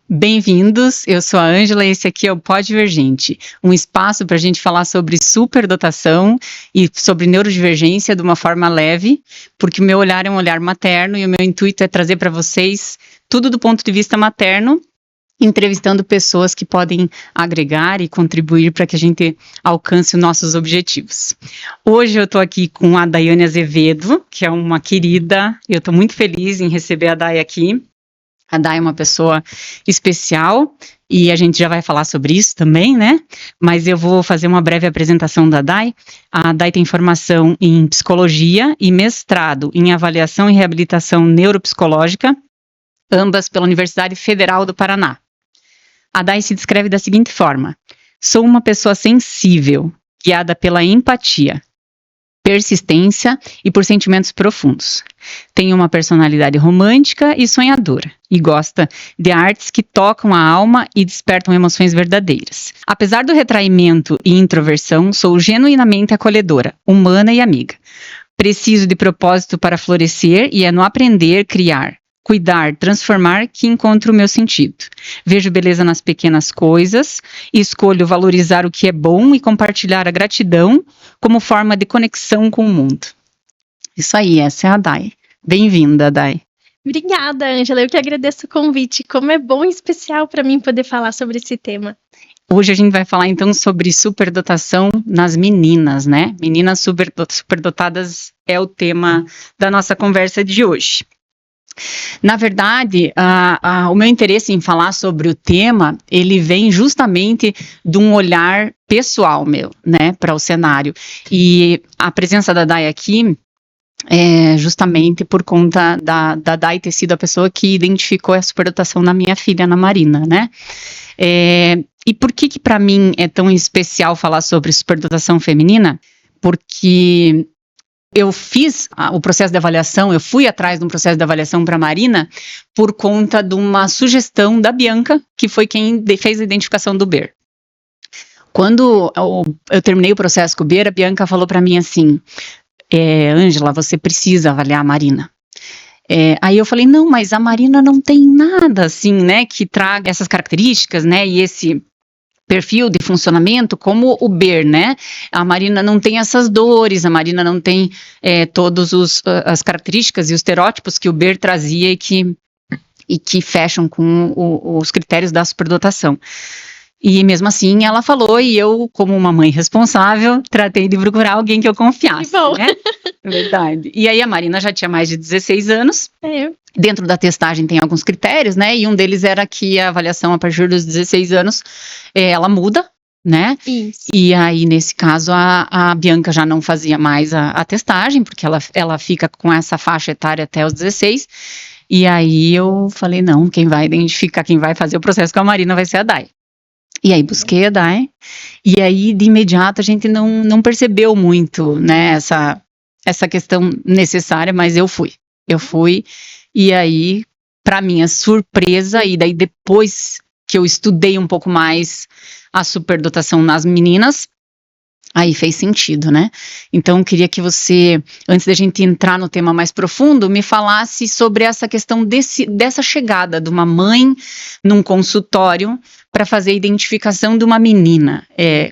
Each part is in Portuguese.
Bem-vindos, eu sou a Ângela e esse aqui é o Podvergente, um espaço para a gente falar sobre superdotação e sobre neurodivergência de uma forma leve, porque o meu olhar é um olhar materno e o meu intuito é trazer para vocês tudo do ponto de vista materno, entrevistando pessoas que podem agregar e contribuir para que a gente alcance os nossos objetivos. Hoje eu estou aqui com a Daiane Azevedo, que é uma querida, eu estou muito feliz em receber a Dai aqui. A Dai é uma pessoa especial e a gente já vai falar sobre isso também, né? Mas eu vou fazer uma breve apresentação da Dai. A Dai tem formação em psicologia e mestrado em avaliação e reabilitação neuropsicológica, ambas pela Universidade Federal do Paraná. A Dai se descreve da seguinte forma: sou uma pessoa sensível, guiada pela empatia, persistência e por sentimentos profundos. Tem uma personalidade romântica e sonhadora, e gosta de artes que tocam a alma e despertam emoções verdadeiras. Apesar do retraimento e introversão, sou genuinamente acolhedora, humana e amiga. Preciso de propósito para florescer e é no aprender, criar, cuidar, transformar que encontro o meu sentido. Vejo beleza nas pequenas coisas, escolho valorizar o que é bom e compartilhar a gratidão como forma de conexão com o mundo. Isso aí, essa é a Dai. Bem-vinda, Dai. Obrigada, Ângela. Eu que agradeço o convite. Como é bom e especial para mim poder falar sobre esse tema. Hoje a gente vai falar então sobre superdotação nas meninas, né? Meninas superdotadas é o tema da nossa conversa de hoje. Na verdade, o meu interesse em falar sobre o tema, ele vem justamente de um olhar pessoal meu, né, para o cenário. E a presença da Dai aqui é justamente por conta da Dai ter sido a pessoa que identificou a superdotação na minha filha, Ana Marina, né? E por que para mim é tão especial falar sobre superdotação feminina? Porque eu fiz o processo de avaliação, eu fui atrás de um processo de avaliação para a Marina por conta de uma sugestão da Bianca, que foi quem fez a identificação do Ber. Quando eu terminei o processo com o Ber, a Bianca falou para mim assim: Ângela, você precisa avaliar a Marina. Aí eu falei, não, mas a Marina não tem nada assim, né, que traga essas características, né, e esse perfil de funcionamento como o Ber, né? A Marina não tem essas dores, a Marina não tem todas as características e os estereótipos que o Ber trazia e que fecham com os critérios da superdotação. E mesmo assim ela falou, e eu, como uma mãe responsável, tratei de procurar alguém que eu confiasse, né? Verdade. E aí a Marina já tinha mais de 16 anos. Dentro da testagem tem alguns critérios, né? E um deles era que a avaliação a partir dos 16 anos, ela muda, né? Isso. E aí, nesse caso, a Bianca já não fazia mais a testagem, porque ela fica com essa faixa etária até os 16. E aí eu falei, não, quem vai identificar, quem vai fazer o processo com a Marina vai ser a Dai. E aí busquei a Dai, e aí de imediato a gente não percebeu muito, né, essa questão necessária, mas eu fui, e aí, para minha surpresa, e daí depois que eu estudei um pouco mais a superdotação nas meninas, aí fez sentido, né? Então, eu queria que você, antes da gente entrar no tema mais profundo, me falasse sobre essa questão dessa chegada de uma mãe num consultório para fazer a identificação de uma menina.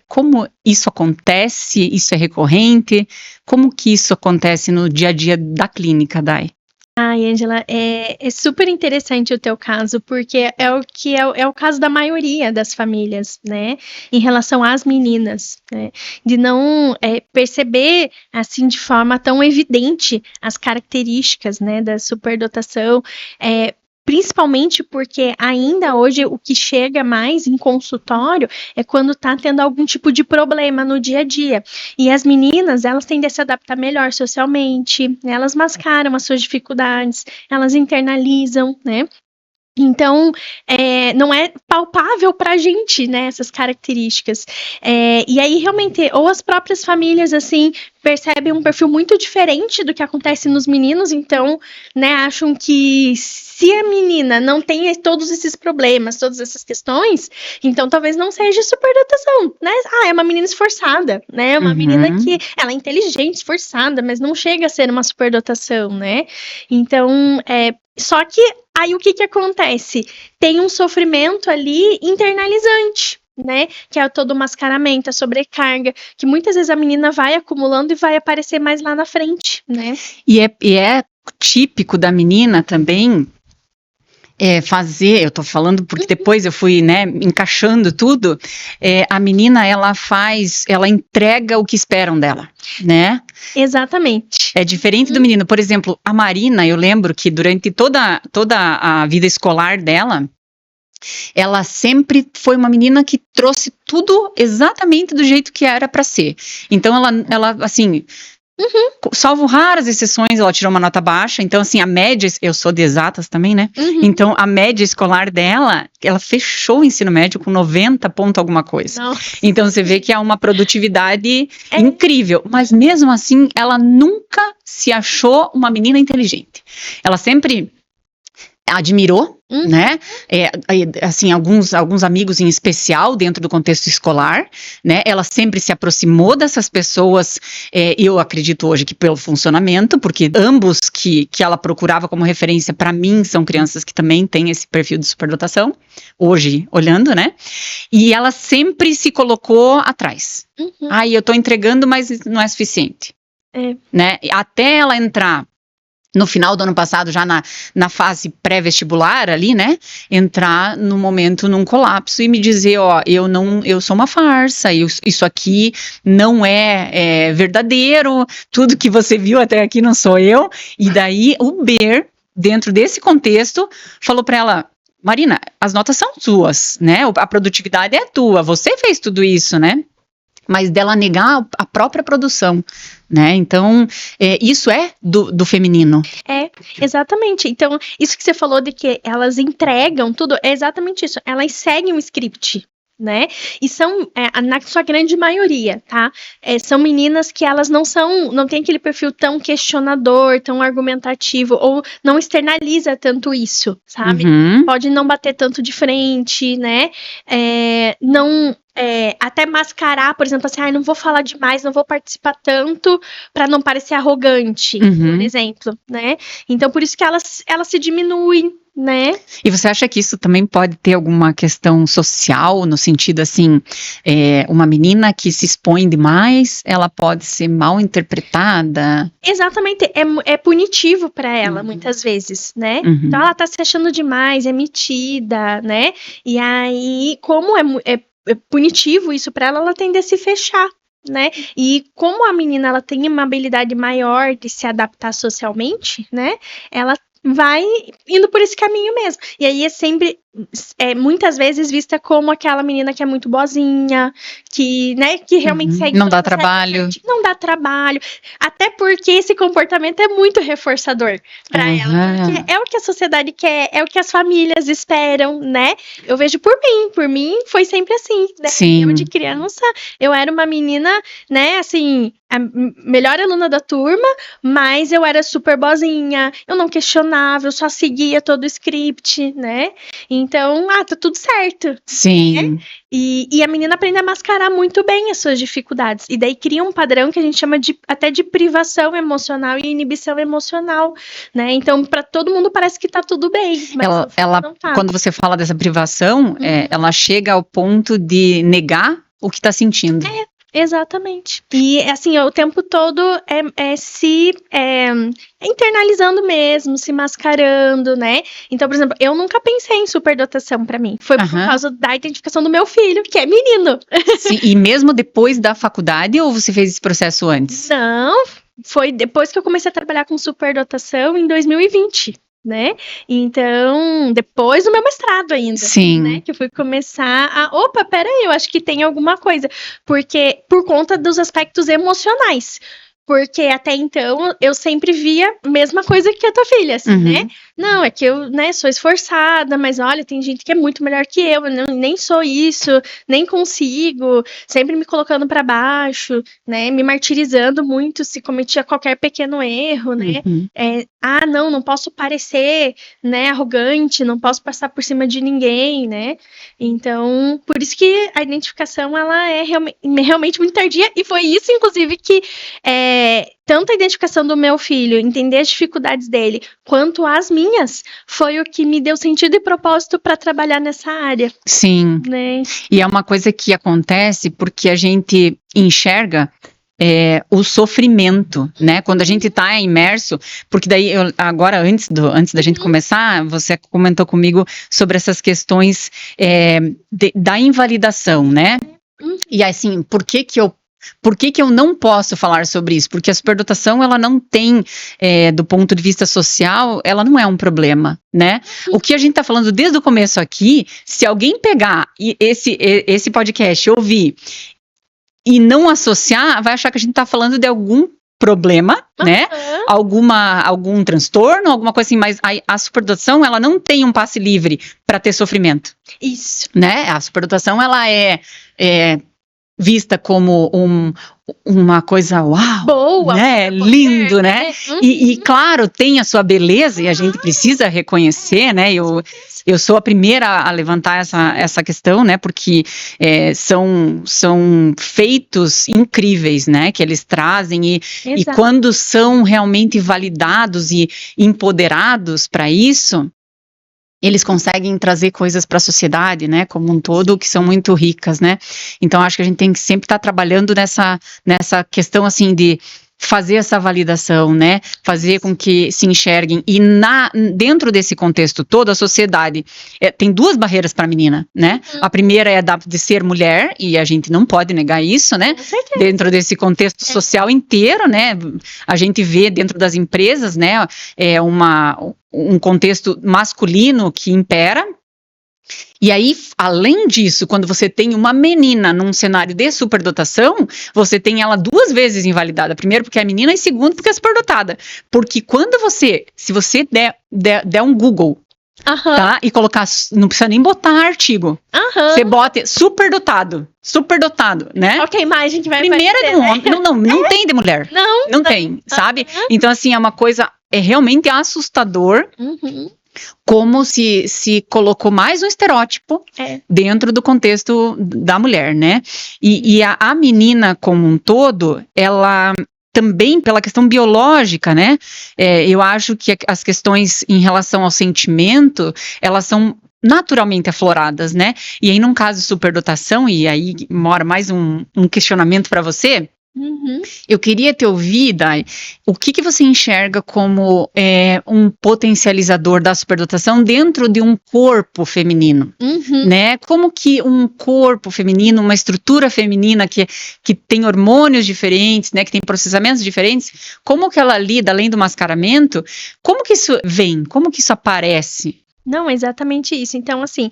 Como isso acontece? Isso é recorrente? Como que isso acontece no dia a dia da clínica, Dai? Ai, Ângela, é super interessante o teu caso, porque é o caso da maioria das famílias, né, em relação às meninas, né, de não perceber, assim, de forma tão evidente as características, né, da superdotação, principalmente porque ainda hoje o que chega mais em consultório é quando está tendo algum tipo de problema no dia a dia. E as meninas, elas tendem a se adaptar melhor socialmente, elas mascaram as suas dificuldades, elas internalizam, né? Então, não é palpável pra gente, né, essas características. E aí, realmente, ou as próprias famílias, assim, percebem um perfil muito diferente do que acontece nos meninos, então, né, acham que se a menina não tem todos esses problemas, todas essas questões, então talvez não seja superdotação, né? É uma menina esforçada, né? É uma menina que ela é inteligente, esforçada, mas não chega a ser uma superdotação, né? Então, só que aí o que acontece? Tem um sofrimento ali internalizante, né? Que é todo o mascaramento, a sobrecarga, que muitas vezes a menina vai acumulando e vai aparecer mais lá na frente, né? E é típico da menina também fazer, eu tô falando porque depois eu fui, né, encaixando tudo, a menina, ela entrega o que esperam dela, né? Exatamente. É diferente do menino. Por exemplo, a Marina, eu lembro que durante toda a vida escolar dela, ela sempre foi uma menina que trouxe tudo exatamente do jeito que era para ser. Então, ela assim, salvo raras exceções, ela tirou uma nota baixa. Então, assim, a média, eu sou de exatas também, né? Então, a média escolar dela, ela fechou o ensino médio com 90 ponto alguma coisa. Nossa. Então, você vê que é uma produtividade incrível. Mas, mesmo assim, ela nunca se achou uma menina inteligente. Ela sempre admirou, né, assim, alguns amigos em especial dentro do contexto escolar, né, ela sempre se aproximou dessas pessoas, eu acredito hoje que pelo funcionamento, porque ambos que ela procurava como referência, para mim, são crianças que também têm esse perfil de superdotação, hoje, olhando, né, e ela sempre se colocou atrás. Eu tô entregando, mas não é suficiente, né, até ela entrar no final do ano passado, já na fase pré-vestibular ali, né, entrar no momento num colapso e me dizer, eu sou uma farsa, isso aqui não é verdadeiro, tudo que você viu até aqui não sou eu. E daí o Ber, dentro desse contexto, falou para ela, Marina, as notas são suas, né, a produtividade é tua, você fez tudo isso, né, mas dela negar a própria produção, né? Então, isso é do feminino. Exatamente. Então, isso que você falou de que elas entregam tudo, é exatamente isso. Elas seguem o script, né? E são, na sua grande maioria, tá? São meninas que elas não têm aquele perfil tão questionador, tão argumentativo, ou não externaliza tanto isso, sabe? Pode não bater tanto de frente, né? Até mascarar, por exemplo, assim, não vou falar demais, não vou participar tanto para não parecer arrogante, por exemplo, né? Então, por isso que elas se diminuem, né? E você acha que isso também pode ter alguma questão social, no sentido assim, uma menina que se expõe demais, ela pode ser mal interpretada? Exatamente, é punitivo para ela, muitas vezes, né? Então, ela tá se achando demais, é metida, né? E aí, como é punitivo isso para ela tende a se fechar, né? E como a menina ela tem uma habilidade maior de se adaptar socialmente, né? Ela vai indo por esse caminho mesmo. E aí é sempre, muitas vezes vista como aquela menina que é muito boazinha, que, né, que realmente segue. Não dá trabalho. Não dá trabalho. Até porque esse comportamento é muito reforçador para ela. Porque é o que a sociedade quer, é o que as famílias esperam, né? Eu vejo por mim foi sempre assim, né? Sim. Eu de criança, eu era uma menina, né, assim, a melhor aluna da turma, mas eu era super boazinha, eu não questionava, eu só seguia todo o script, né? Então, tá tudo certo. Sim. Né? E a menina aprende a mascarar muito bem as suas dificuldades. E daí cria um padrão que a gente chama até de privação emocional e inibição emocional, né? Então, para todo mundo parece que tá tudo bem, mas ela não tá. Quando você fala dessa privação, ela chega ao ponto de negar o que tá sentindo. Exatamente. E, assim, o tempo todo se internalizando mesmo, se mascarando, né? Então, por exemplo, eu nunca pensei em superdotação pra mim. Foi por causa da identificação do meu filho, que é menino. Sim, e mesmo depois da faculdade, ou você fez esse processo antes? Não, foi depois que eu comecei a trabalhar com superdotação em 2020. Né? Então, depois do meu mestrado ainda, Sim. Né? Que eu fui começar peraí, eu acho que tem alguma coisa, porque por conta dos aspectos emocionais. Porque até então eu sempre via a mesma coisa que a tua filha, assim, né? Não, é que eu, né, sou esforçada, mas olha, tem gente que é muito melhor que eu nem sou isso, nem consigo, sempre me colocando pra baixo, né? Me martirizando muito se cometia qualquer pequeno erro, né? Não posso parecer, né, arrogante, não posso passar por cima de ninguém, né? Então, por isso que a identificação, ela é realmente muito tardia, e foi isso, inclusive, que tanto a identificação do meu filho, entender as dificuldades dele, quanto as minhas, foi o que me deu sentido e propósito para trabalhar nessa área. Sim, né? E é uma coisa que acontece porque a gente enxerga o sofrimento, né? Quando a gente está imerso, porque daí agora antes da gente começar, você comentou comigo sobre essas questões da invalidação, né? E assim, por que eu não posso falar sobre isso? Porque a superdotação, ela não tem, do ponto de vista social, ela não é um problema, né? O que a gente está falando desde o começo aqui, se alguém pegar esse podcast, ouvir e não associar, vai achar que a gente está falando de algum problema, né? Algum transtorno, alguma coisa assim, mas a superdotação, ela não tem um passe livre para ter sofrimento. Isso. Né? A superdotação, ela é vista como uma coisa uau, boa, né? Lindo, né? E claro, tem a sua beleza e a gente precisa reconhecer, né? Eu sou a primeira a levantar essa questão, né? Porque são feitos incríveis, né? Que eles trazem e quando são realmente validados e empoderados para isso, eles conseguem trazer coisas para a sociedade, né, como um todo, que são muito ricas, né? Então, acho que a gente tem que sempre estar trabalhando nessa questão, assim, de fazer essa validação, né? Fazer com que se enxerguem. E dentro desse contexto todo, a sociedade tem duas barreiras para a menina, né? A primeira é a de ser mulher, e a gente não pode negar isso, né? Dentro desse contexto social inteiro, né? A gente vê dentro das empresas, né? Um contexto masculino que impera. E aí, além disso, quando você tem uma menina num cenário de superdotação, você tem ela duas vezes invalidada. Primeiro porque é menina e segundo porque é superdotada. Porque se você der um Google, tá? E colocar, não precisa nem botar artigo. Você bota superdotado, né? Qual que é a imagem que vai Primeiro aparecer, é de um homem, não tem de mulher. Não tem, sabe? Então, assim, é uma coisa, realmente assustador. Como se colocou mais um estereótipo dentro do contexto da mulher, né? E a menina como um todo, ela também pela questão biológica, né? Eu acho que as questões em relação ao sentimento, elas são naturalmente afloradas, né? E aí, num caso de superdotação, e aí mora mais um questionamento para você. Eu queria te ouvir, Dai, o que você enxerga como um potencializador da superdotação dentro de um corpo feminino, né? Como que um corpo feminino, uma estrutura feminina que tem hormônios diferentes, né? Que tem processamentos diferentes, como que ela lida, além do mascaramento, como que isso vem, como que isso aparece? Não, exatamente isso. Então, assim,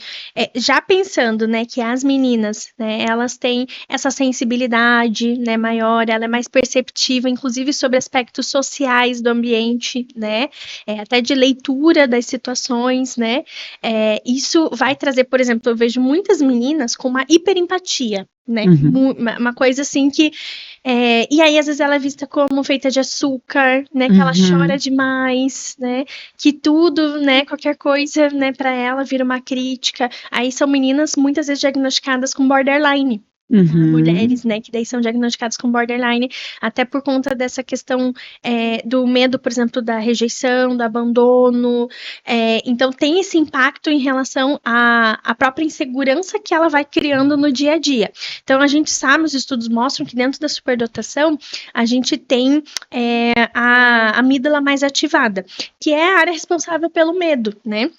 já pensando, né, que as meninas, né, elas têm essa sensibilidade, né, maior, ela é mais perceptiva, inclusive sobre aspectos sociais do ambiente, né, até de leitura das situações, né, isso vai trazer, por exemplo, eu vejo muitas meninas com uma hiperempatia, né, uma coisa assim que e aí, às vezes, ela é vista como feita de açúcar, né? Que ela chora demais, né? Que tudo, né? Qualquer coisa, né? Pra ela vira uma crítica. Aí são meninas, muitas vezes, diagnosticadas com borderline. Mulheres, né, que daí são diagnosticadas com borderline, até por conta dessa questão do medo, por exemplo, da rejeição, do abandono, então tem esse impacto em relação à própria insegurança que ela vai criando no dia a dia. Então a gente sabe, os estudos mostram que dentro da superdotação a gente tem a amígdala mais ativada, que é a área responsável pelo medo, né?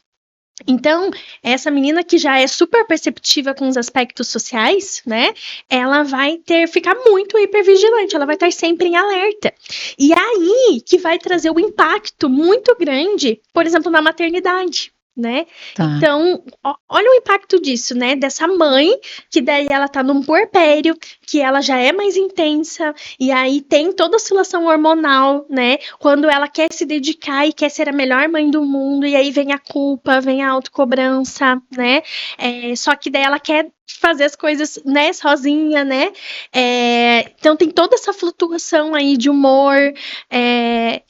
Então, essa menina que já é super perceptiva com os aspectos sociais, né? Ela vai ficar muito hipervigilante, ela vai estar sempre em alerta. E aí que vai trazer um impacto muito grande, por exemplo, na maternidade. né? Tá. Então, olha o impacto disso, né? Dessa mãe, que daí ela tá num puerpério, que ela já é mais intensa, e aí tem toda a oscilação hormonal, né? Quando ela quer se dedicar e quer ser a melhor mãe do mundo, e aí vem a culpa, vem a autocobrança, né? Só que daí ela quer fazer as coisas, né, sozinha, né? Então tem toda essa flutuação aí de humor,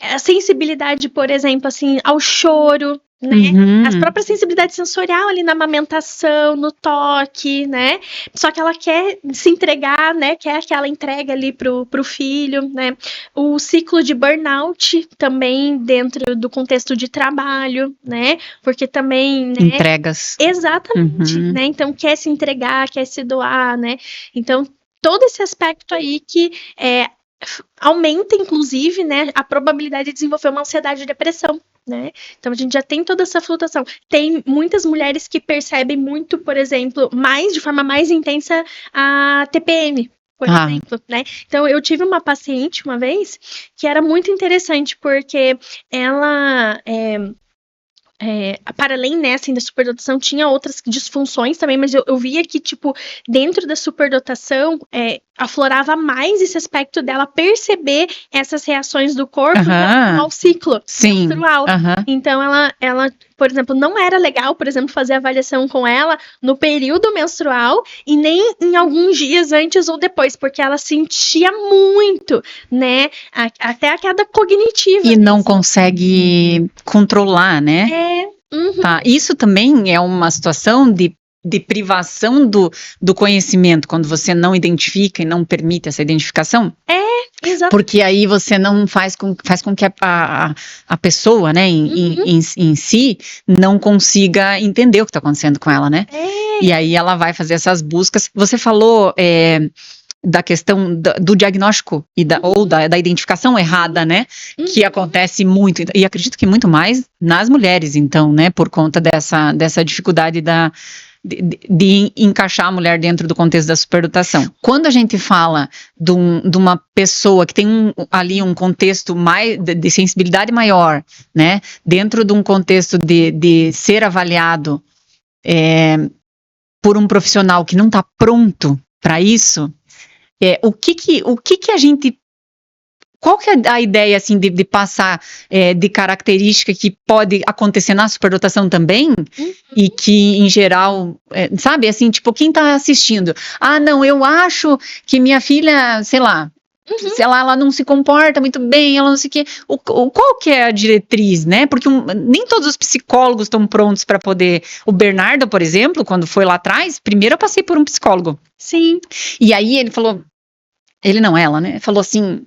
a sensibilidade, por exemplo, assim, ao choro, né? As próprias sensibilidades sensorial ali na amamentação, no toque, né? Só que ela quer se entregar, né? Quer aquela entrega ali pro filho, né? O ciclo de burnout também dentro do contexto de trabalho, né? Porque também, né? Entregas. Exatamente, né? Então quer se entregar, quer se doar, né? Então todo esse aspecto aí que aumenta, inclusive, né, a probabilidade de desenvolver uma ansiedade e depressão, né? Então a gente já tem toda essa flutuação. Tem muitas mulheres que percebem muito, por exemplo, de forma mais intensa a TPM, por exemplo, né? Então eu tive uma paciente uma vez que era muito interessante porque ela para além, né, assim, da superdotação, tinha outras disfunções também, mas eu via que, tipo, dentro da superdotação, aflorava mais esse aspecto dela perceber essas reações do corpo ao ciclo menstrual. Então, ela, por exemplo, não era legal, por exemplo, fazer avaliação com ela no período menstrual e nem em alguns dias antes ou depois, porque ela sentia muito, né, até a queda cognitiva. E não consegue controlar, né? Tá. Isso também é uma situação de privação do conhecimento, quando você não identifica e não permite essa identificação? Exatamente. Porque aí você não faz com que a pessoa, né, em si, não consiga entender o que está acontecendo com ela, né? E aí ela vai fazer essas buscas. Você falou da questão do diagnóstico ou da identificação errada, né? Que acontece muito, e acredito que muito mais nas mulheres, então, né? Por conta dessa dificuldade de encaixar a mulher dentro do contexto da superdotação. Quando a gente fala de uma pessoa que tem ali um contexto mais de sensibilidade maior, né? Dentro de um contexto de ser avaliado por um profissional que não está pronto para isso, o que a gente... Qual que é a ideia, assim, de passar de característica que pode acontecer na superdotação também, e que, em geral, sabe, assim, tipo, quem tá assistindo? Ah, não, eu acho que minha filha, sei lá, ela não se comporta muito bem, ela não sei o quê. Qual que é a diretriz, né? Porque nem todos os psicólogos estão prontos para poder... O Bernardo, por exemplo, quando foi lá atrás, primeiro eu passei por um psicólogo. Sim. E aí ele falou... ela, né? Falou assim...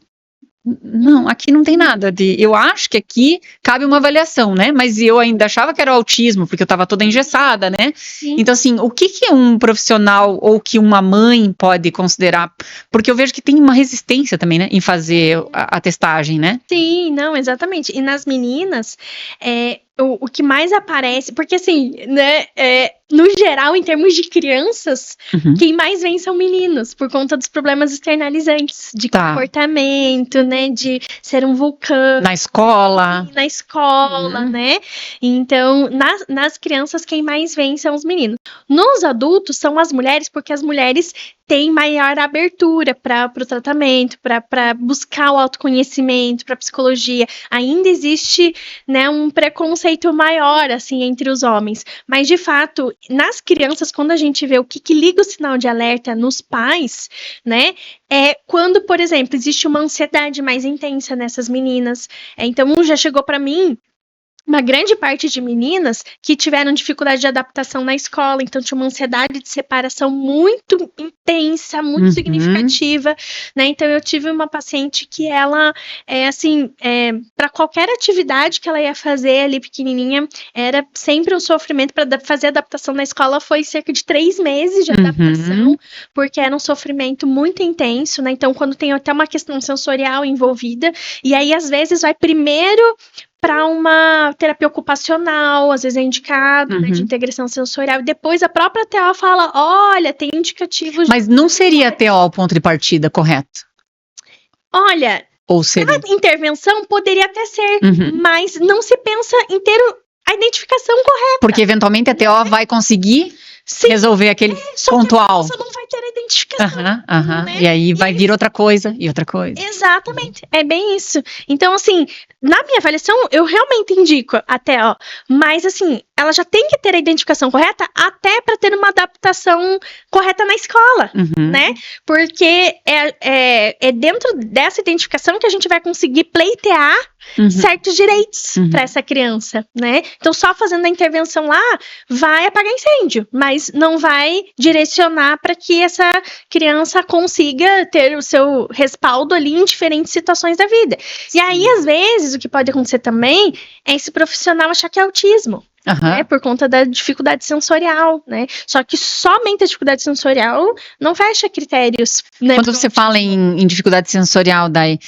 Não, aqui não tem nada eu acho que aqui cabe uma avaliação, né? Mas eu ainda achava que era o autismo, porque eu estava toda engessada, né? Sim. Então, assim, o que um profissional ou que uma mãe pode considerar? Porque eu vejo que tem uma resistência também, né? Em fazer a testagem, né? Sim, não, exatamente. E nas meninas, o que mais aparece, porque assim, né, no geral, em termos de crianças, quem mais vem são meninos, por conta dos problemas externalizantes, de comportamento, né, de ser um vulcão. Na escola. Né? Então, nas crianças, quem mais vem são os meninos. Nos adultos, são as mulheres, porque as mulheres têm maior abertura para o tratamento, para buscar o autoconhecimento, para a psicologia. Ainda existe, né, um preconceito maior, assim, entre os homens. Mas, de fato, nas crianças, quando a gente vê o que liga o sinal de alerta nos pais, né, é quando, por exemplo, existe uma ansiedade mais intensa nessas meninas. Então, já chegou para mim uma grande parte de meninas que tiveram dificuldade de adaptação na escola, então tinha uma ansiedade de separação muito intensa, muito significativa, né? Então eu tive uma paciente que ela, para qualquer atividade que ela ia fazer ali pequenininha, era sempre um sofrimento. Para fazer adaptação na escola foi cerca de 3 meses de adaptação, porque era um sofrimento muito intenso, né? Então quando tem até uma questão sensorial envolvida, e aí às vezes vai primeiro para uma terapia ocupacional, às vezes é indicado, né, de integração sensorial, e depois a própria TO fala, olha, tem indicativos... Mas não seria a TO o ponto de partida, correto? Olha, ou seria... a intervenção poderia até ser, mas não se pensa inteiro a identificação correta. Porque eventualmente a TO vai conseguir resolver aquele pontual. Só que a criança não vai ter a identificação. Né? E aí vai vir outra coisa e outra coisa. Exatamente, é bem isso. Então, assim, na minha avaliação, eu realmente indico a TO, mas assim, ela já tem que ter a identificação correta até para ter uma adaptação correta na escola, né? Porque é dentro dessa identificação que a gente vai conseguir pleitear certos direitos para essa criança, né? Então, só fazendo a intervenção lá vai apagar incêndio, mas não vai direcionar para que essa criança consiga ter o seu respaldo ali em diferentes situações da vida. E aí, às vezes, o que pode acontecer também é esse profissional achar que é autismo. Né, por conta da dificuldade sensorial, né? Só que somente a dificuldade sensorial não fecha critérios. Né, quando você fala em dificuldade sensorial, Dai,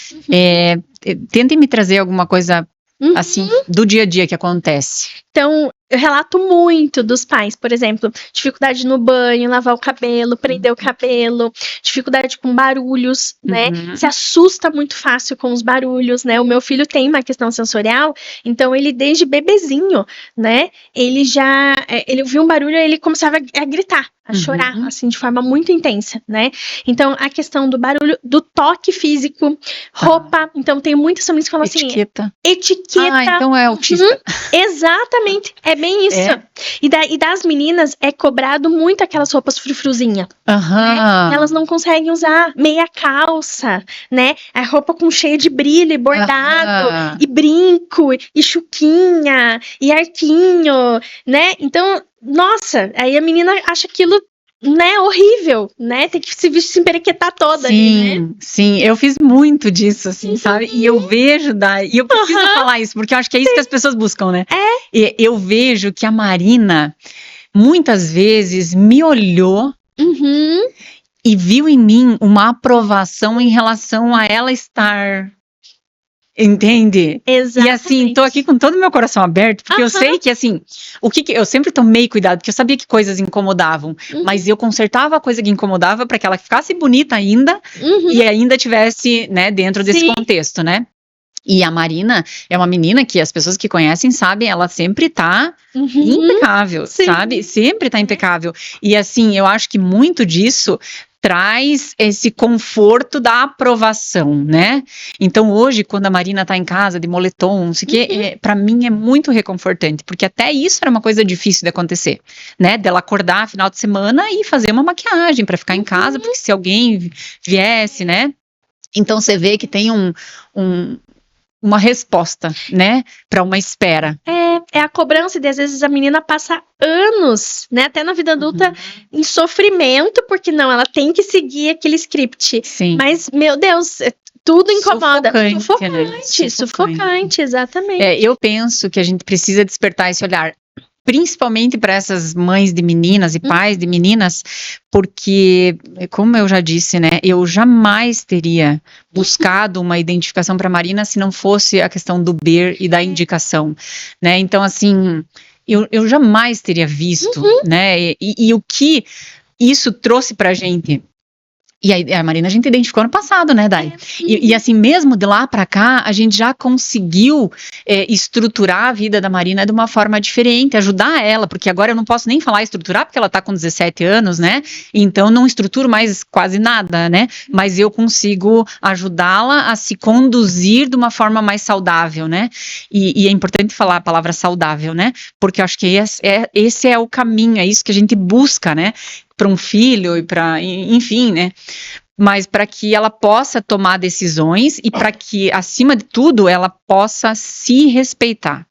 tentem me trazer alguma coisa assim, do dia a dia que acontece. Então, eu relato muito dos pais, por exemplo, dificuldade no banho, lavar o cabelo, prender o cabelo, dificuldade com barulhos, né? Se assusta muito fácil com os barulhos, né? O meu filho tem uma questão sensorial, então ele desde bebezinho, né? Ele ouviu um barulho e ele começava a gritar, a chorar, assim, de forma muito intensa, né? Então, a questão do barulho, do toque físico, roupa, então tem muitas famílias que falam etiqueta. assim, etiqueta. Ah, então é autista. Exatamente, é bem isso. E das meninas é cobrado muito aquelas roupas frufruzinha. Né? Elas não conseguem usar meia calça, né? A roupa com cheia de brilho e bordado, e brinco, e chuquinha, e arquinho, né? Então, nossa, aí a menina acha aquilo, né, horrível, né, tem que se emperequetar toda ali, né? Sim, eu fiz muito disso, assim, sabe, e eu vejo, e eu preciso falar isso, porque eu acho que é isso que as pessoas buscam, né, e eu vejo que a Marina, muitas vezes, me olhou e viu em mim uma aprovação em relação a ela estar... Entende? Exatamente. E assim, tô aqui com todo o meu coração aberto, porque eu sei que assim, eu sempre tomei cuidado, porque eu sabia que coisas incomodavam, mas eu consertava a coisa que incomodava para que ela ficasse bonita ainda e ainda tivesse, né, dentro desse contexto, né? E a Marina é uma menina que as pessoas que conhecem sabem, ela sempre tá impecável, sabe? Sempre tá impecável. E assim, eu acho que muito disso traz esse conforto da aprovação, né? Então hoje, quando a Marina tá em casa de moletom, não sei o quê, pra mim é muito reconfortante, porque até isso era uma coisa difícil de acontecer, né? Dela acordar final de semana e fazer uma maquiagem pra ficar em casa, porque se alguém viesse, né? Então você vê que tem uma resposta, né, para uma espera. É a cobrança, e às vezes a menina passa anos, né, até na vida adulta, em sofrimento, porque não, ela tem que seguir aquele script. Sim. Mas, meu Deus, tudo incomoda. Sufocante, exatamente. Eu penso que a gente precisa despertar esse olhar, principalmente para essas mães de meninas e pais de meninas, porque, como eu já disse, né, eu jamais teria buscado uma identificação para Marina se não fosse a questão do BER e da indicação, né, então assim, eu jamais teria visto, né, e o que isso trouxe pra gente. E a Marina a gente identificou no passado, né, Dai? E assim, mesmo de lá pra cá, a gente já conseguiu estruturar a vida da Marina de uma forma diferente, ajudar ela, porque agora eu não posso nem falar estruturar, porque ela tá com 17 anos, né? Então não estruturo mais quase nada, né? Mas eu consigo ajudá-la a se conduzir de uma forma mais saudável, né? E é importante falar a palavra saudável, né? Porque eu acho que esse é o caminho, é isso que a gente busca, né? Para um filho e para, enfim, né? Mas para que ela possa tomar decisões e para que, acima de tudo, ela possa se respeitar.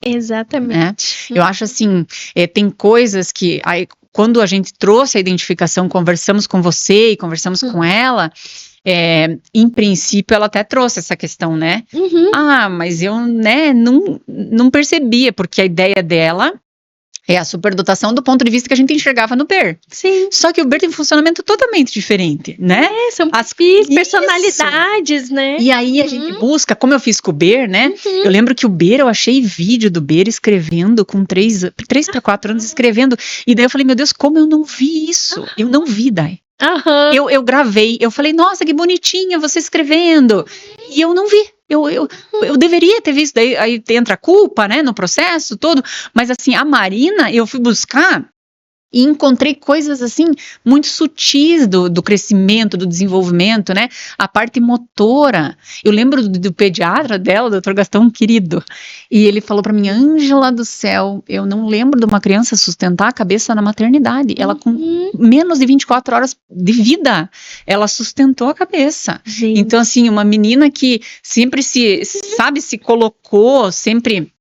Exatamente. Né? Eu acho assim, tem coisas que, quando a gente trouxe a identificação, conversamos com você e conversamos com ela, em princípio ela até trouxe essa questão, né? Mas eu, né, não percebia, porque a ideia dela é a superdotação do ponto de vista que a gente enxergava no BER. Sim. Só que o BER tem um funcionamento totalmente diferente, né? São personalidades, né? E aí a gente busca, como eu fiz com o BER, né? Eu lembro que o BER, eu achei vídeo do BER escrevendo com 3 para 4 anos escrevendo. E daí eu falei, meu Deus, como eu não vi isso? Eu não vi, Dai. Eu gravei, eu falei, nossa, que bonitinha você escrevendo. E eu não vi. eu deveria ter visto, daí aí entra a culpa, né, no processo todo, mas assim, a Marina, eu fui buscar e encontrei coisas, assim, muito sutis do crescimento, do desenvolvimento, né? A parte motora. Eu lembro do pediatra dela, o doutor Gastão, querido, e ele falou para mim, Ângela do céu, eu não lembro de uma criança sustentar a cabeça na maternidade. Ela com menos de 24 horas de vida, ela sustentou a cabeça. Gente. Então, assim, uma menina que sempre se colocou, sempre...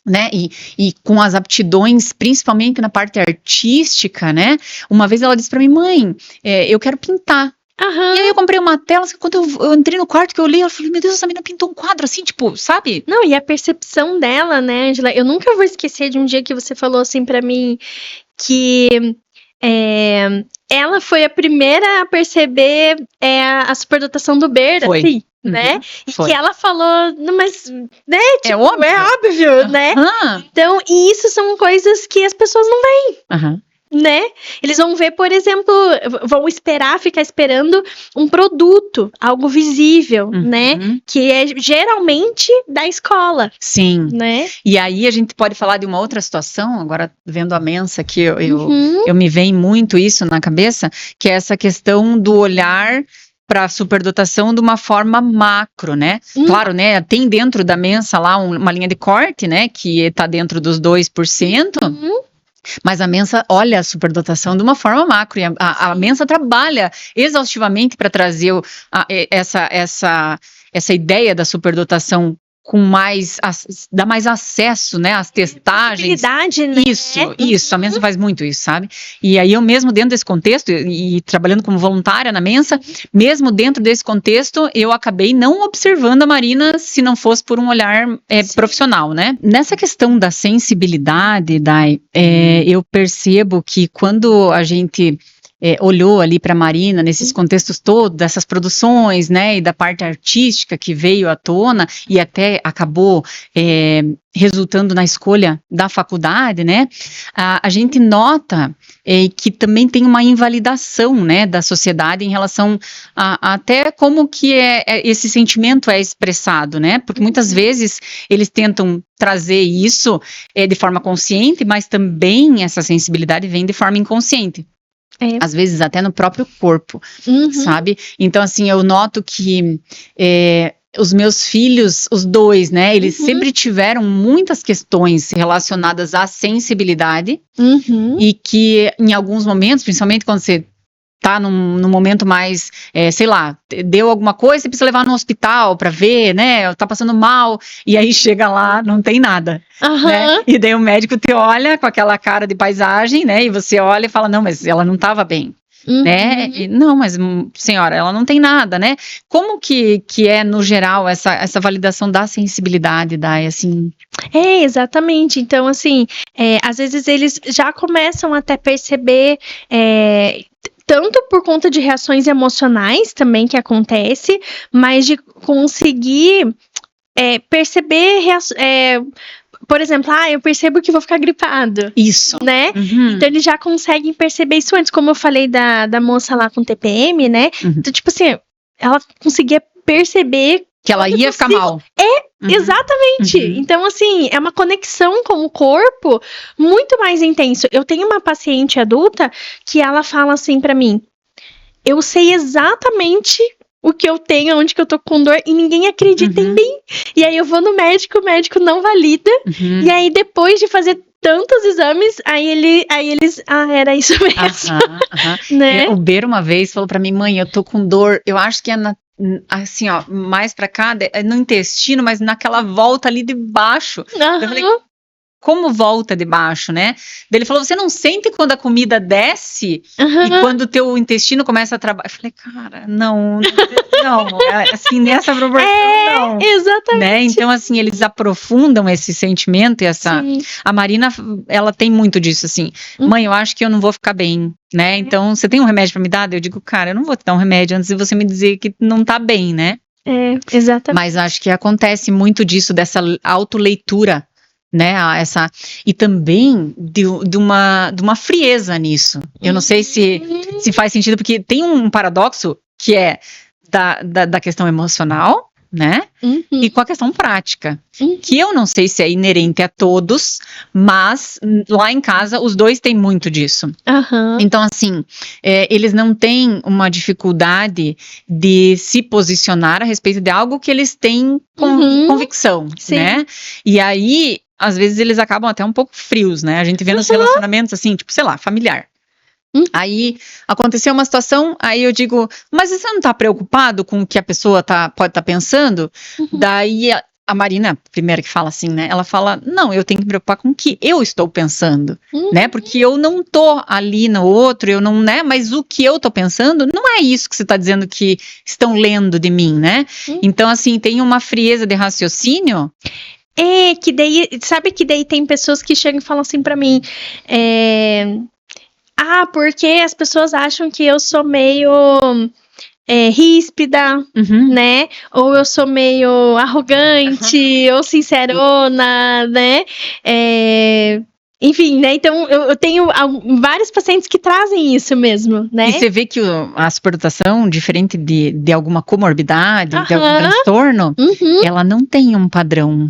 né, e com as aptidões, principalmente na parte artística, né, uma vez ela disse pra mim, mãe, eu quero pintar. E aí eu comprei uma tela, quando eu entrei no quarto que eu olhei, eu falei, meu Deus, essa menina pintou um quadro assim, tipo, sabe? Não, e a percepção dela, né, Ângela, eu nunca vou esquecer de um dia que você falou assim pra mim, que ela foi a primeira a perceber a superdotação do Ber, assim, né? E que ela falou, não, mas, né, tipo, é óbvio, né? Então, e isso são coisas que as pessoas não veem, né? Eles vão ver, por exemplo, vão ficar esperando um produto, algo visível, né? Que é geralmente da escola. Sim. Né? E aí a gente pode falar de uma outra situação, agora vendo a Mensa, que eu me vem muito isso na cabeça, que é essa questão do olhar para a superdotação de uma forma macro, né? Claro, né? Tem dentro da Mensa lá uma linha de corte, né? Que está dentro dos 2%. Mas a Mensa olha a superdotação de uma forma macro, e a Mensa trabalha exaustivamente para trazer essa ideia da superdotação com dá mais acesso, né, às testagens. Né? Isso, a Mensa faz muito isso, sabe? E aí eu mesmo dentro desse contexto, e trabalhando como voluntária na Mensa, mesmo dentro desse contexto, eu acabei não observando a Marina se não fosse por um olhar profissional, né? Nessa questão da sensibilidade, Dai, eu percebo que quando a gente olhou ali para a Marina, nesses contextos todos, dessas produções, né, e da parte artística que veio à tona e até acabou resultando na escolha da faculdade, né, a gente nota que também tem uma invalidação, né, da sociedade em relação a até como que esse sentimento é expressado, né, porque muitas vezes eles tentam trazer isso de forma consciente, mas também essa sensibilidade vem de forma inconsciente. Às vezes até no próprio corpo, sabe? Então, assim, eu noto que os meus filhos, os dois, né, eles sempre tiveram muitas questões relacionadas à sensibilidade e que em alguns momentos, principalmente quando você tá num momento mais, sei lá, deu alguma coisa, você precisa levar no hospital pra ver, né, tá passando mal, e aí chega lá, não tem nada, né, e daí o médico te olha com aquela cara de paisagem, né, e você olha e fala, não, mas ela não tava bem, né, e, não, mas senhora, ela não tem nada, né, como que é no geral essa validação da sensibilidade, Dai, assim? Exatamente, então assim, às vezes eles já começam até a perceber, tanto por conta de reações emocionais também que acontece, mas de conseguir perceber, por exemplo, eu percebo que vou ficar gripado. Isso. Né? Então eles já conseguem perceber isso antes, como eu falei da moça lá com TPM, né? Então, tipo assim, ela conseguia perceber que ela ia ficar mal. Exatamente. Então, assim, é uma conexão com o corpo muito mais intenso. Eu tenho uma paciente adulta que ela fala assim pra mim, eu sei exatamente o que eu tenho, onde que eu tô com dor, e ninguém acredita em mim. E aí eu vou no médico, o médico não valida, e aí depois de fazer tantos exames, aí eles, era isso mesmo. Né? O Ber uma vez falou pra mim, mãe, eu tô com dor, eu acho que é assim, ó, mais pra cá, no intestino, mas naquela volta ali de baixo. Eu falei, como volta de baixo, né? Ele falou, você não sente quando a comida desce e quando o teu intestino começa a trabalhar? Eu falei, cara, não, assim, nessa proporção, não. Exatamente. Né? Então, assim, eles aprofundam esse sentimento e a Marina, ela tem muito disso, assim, mãe, eu acho que eu não vou ficar bem, né? Então, você tem um remédio pra me dar? Eu digo, cara, eu não vou te dar um remédio antes de você me dizer que não tá bem, né? Exatamente. Mas acho que acontece muito disso, dessa autoleitura, né, e também de uma frieza nisso. Eu não sei se faz sentido, porque tem um paradoxo que é da questão emocional, né? E com a questão prática, que eu não sei se é inerente a todos, mas lá em casa os dois têm muito disso. Então, assim, eles não têm uma dificuldade de se posicionar a respeito de algo que eles têm convicção, né? E aí, às vezes, eles acabam até um pouco frios, né? A gente vê nos relacionamentos, assim, tipo, sei lá, familiar. Aí aconteceu uma situação, aí eu digo, mas você não tá preocupado com o que a pessoa pode estar pensando? Daí a Marina, primeiro que fala assim, né? Ela fala, não, eu tenho que me preocupar com o que eu estou pensando, né? Porque eu não tô ali no outro, eu não, né? Mas o que eu tô pensando não é isso que você tá dizendo que estão lendo de mim, né? Então, assim, tem uma frieza de raciocínio. Que daí, sabe que daí tem pessoas que chegam e falam assim pra mim, porque as pessoas acham que eu sou meio ríspida, né? Ou eu sou meio arrogante, ou sincerona, né? Enfim, né? Então, eu tenho vários pacientes que trazem isso mesmo, né? E você vê que a superdotação, diferente de alguma comorbidade, de algum transtorno, ela não tem um padrão